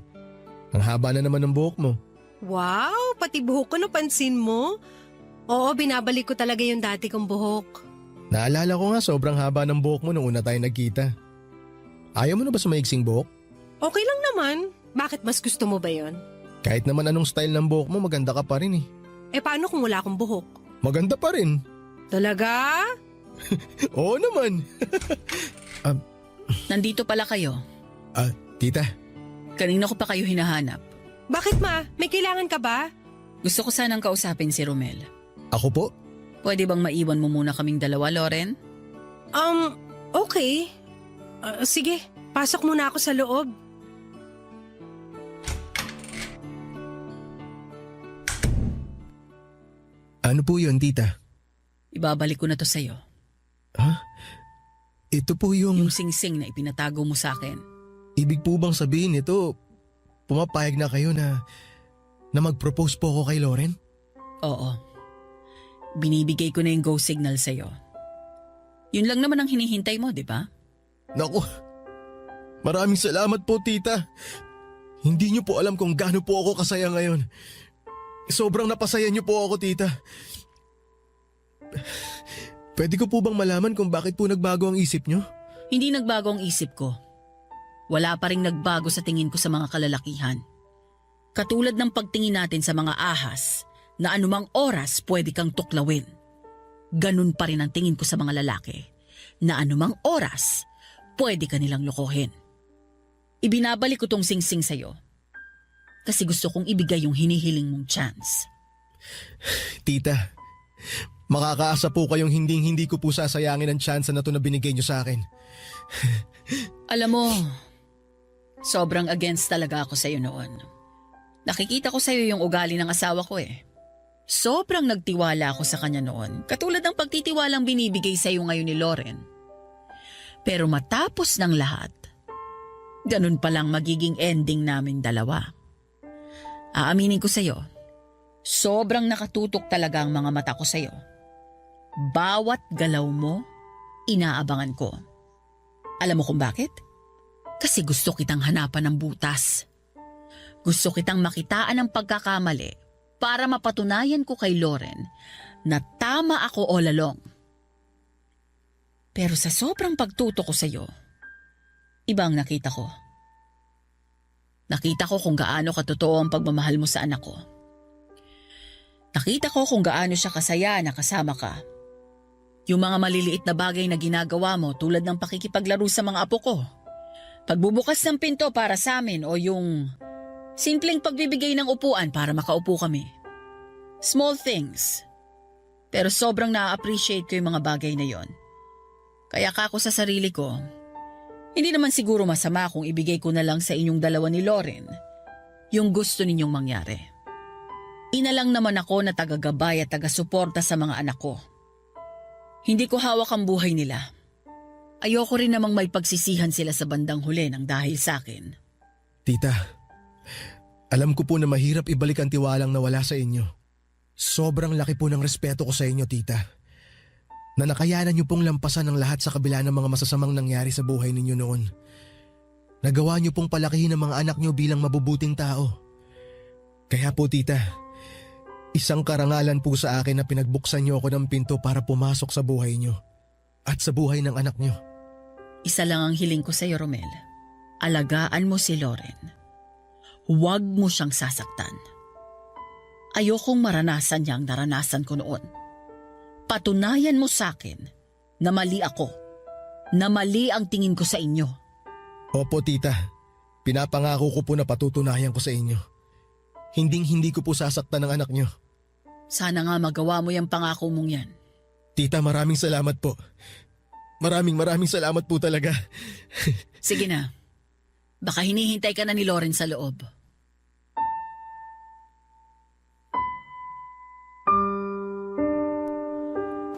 ang haba na naman ng buhok mo. Wow, pati buhok ko napansin mo. Oo, binabalik ko talaga yung dati kong buhok. Naalala ko nga sobrang haba ng buhok mo nung una tayo nagkita. Ayaw mo na ba sa maiksing buhok? Okay lang naman. Bakit mas gusto mo ba yon? Kahit naman anong style ng buhok mo, maganda ka pa rin eh. Eh paano kung wala akong buhok? Maganda pa rin. Talaga? Oo naman. Nandito pala kayo. Tita. Kanina ko pa kayo hinahanap. Bakit ma? May kailangan ka ba? Gusto ko sanang kausapin si Romel. Ako po? Pwede bang maiwan mo muna kaming dalawa, Lauren? Okay. Sige, pasok muna ako sa loob. Ano po yun, tita? Ibabalik ko na to sa'yo. Ha? Ito po yung... Yung singsing na ipinatago mo sa akin. Ibig po bang sabihin ito, pumapayag na kayo na mag-propose po ako kay Loren? Oo. Binibigay ko na yung go signal sa'yo. Yun lang naman ang hinihintay mo, di ba? Naku, maraming salamat po, tita. Hindi niyo po alam kung gaano po ako kasaya ngayon. Sobrang napasaya niyo po ako, tita. Pwede ko po bang malaman kung bakit po nagbago ang isip niyo? Hindi nagbago ang isip ko. Wala pa rin nagbago sa tingin ko sa mga kalalakihan. Katulad ng pagtingin natin sa mga ahas na anumang oras pwede kang tuklawin. Ganun pa rin ang tingin ko sa mga lalaki na anumang oras pwede ka nilang lokohin. Ibinabalik ko tong singsing sa'yo kasi gusto kong ibigay yung hinihiling mong chance. Tita, makakaasa po kayong hindi ko po sasayangin ang chance na to na binigay niyo sa akin. Alam mo, sobrang against talaga ako sa'yo noon. Nakikita ko sa'yo yung ugali ng asawa ko eh. Sobrang nagtiwala ako sa kanya noon, katulad ng pagtitiwalang binibigay sa'yo ngayon ni Loren. Pero matapos ng lahat, ganun palang magiging ending namin dalawa. Aaminin ko sa'yo, sobrang nakatutok talaga ang mga mata ko sa'yo. Bawat galaw mo, inaabangan ko. Alam mo kung bakit? Kasi gusto kitang hanapan ng butas. Gusto kitang makitaan ng pagkakamali para mapatunayan ko kay Loren na tama ako all along. Pero sa sobrang pagtutok ko sa'yo, ibang nakita ko. Nakita ko kung gaano katotoo ang pagmamahal mo sa anak ko. Nakita ko kung gaano siya kasaya na kasama ka. Yung mga maliliit na bagay na ginagawa mo tulad ng pakikipaglaro sa mga apo ko. Pagbubukas ng pinto para sa amin o yung simpleng pagbibigay ng upuan para makaupo kami. Small things. Pero sobrang na-appreciate ko yung mga bagay na yon. Kaya kako sa sarili ko, hindi naman siguro masama kung ibigay ko na lang sa inyong dalawa ni Loren yung gusto ninyong mangyari. Ina lang naman ako na tagagabay at taga-suporta sa mga anak ko. Hindi ko hawak ang buhay nila. Ayoko rin namang may pagsisihan sila sa bandang huli ng dahil sa akin. Tita, alam ko po na mahirap ibalik ang tiwalang nawala sa inyo. Sobrang laki po ng respeto ko sa inyo, tita. Na nakayanan niyo pong lampasan ang lahat sa kabila ng mga masasamang nangyari sa buhay ninyo noon. Nagawa niyo pong palakihin ang mga anak niyo bilang mabubuting tao. Kaya po, tita, isang karangalan po sa akin na pinagbuksan niyo ako ng pinto para pumasok sa buhay niyo at sa buhay ng anak niyo. Isa lang ang hiling ko sa iyo, Romel. Alagaan mo si Loren. Huwag mo siyang sasaktan. Ayokong maranasan niya ang naranasan ko noon. Patunayan mo sa akin na mali ako, na mali ang tingin ko sa inyo. Opo, tita. Pinapangako ko po na patutunayan ko sa inyo. Hindi ko po sasaktan ng anak niyo. Sana nga magawa mo yung pangako mong yan. Tita, maraming salamat po. Maraming salamat po talaga. Sige na. Baka hinihintay ka na ni Loren sa loob.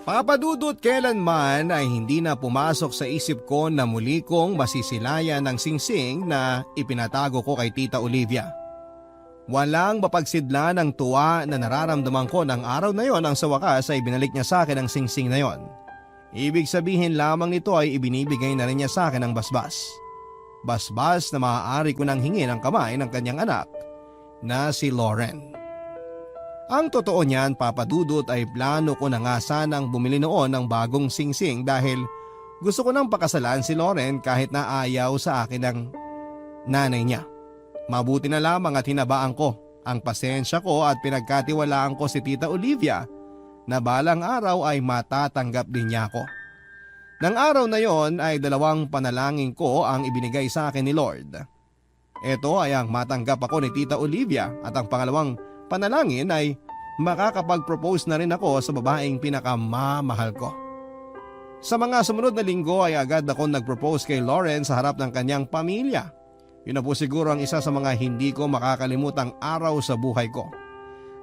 Papadudot kailanman ay hindi na pumasok sa isip ko na muli kong masisilayan ng singsing na ipinatago ko kay Tita Olivia. Walang mapagsidla ng tuwa na nararamdaman ko ng araw na yon ang sa wakas ay binalik niya sa akin ang singsing na yon. Ibig sabihin lamang nito ay ibinibigay na rin niya sa akin ang basbas. Basbas na maaari ko nang hingin ang kamay ng kanyang anak na si Loren. Ang totoo niyan, Papadudot, ay plano ko na nga sanang bumili noon ng bagong singsing dahil gusto ko nang pakasalan si Loren kahit na ayaw sa akin ng nanay niya. Mabuti na lamang at hinabaan ko ang pasensya ko at pinagkatiwalaan ko si Tita Olivia na balang araw ay matatanggap din niya ako. Nang araw na yon ay 2 panalangin ko ang ibinigay sa akin ni Lord. Ito ay ang matanggap ako ni Tita Olivia at ang pangalawang panalangin ay makakapag-propose na rin ako sa babaeng pinakamamahal ko. Sa mga sumunod na linggo ay agad ako nag-propose kay Loren sa harap ng kanyang pamilya. Yun na po siguro ang isa sa mga hindi ko makakalimutang araw sa buhay ko.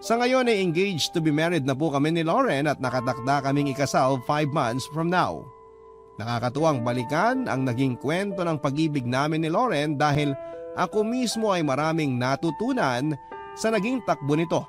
Sa ngayon ay engaged to be married na po kami ni Lauren at nakatakda kaming ikasal 5 months from now. Nakakatuwang balikan ang naging kwento ng pag-ibig namin ni Lauren dahil ako mismo ay maraming natutunan sa naging takbo nito.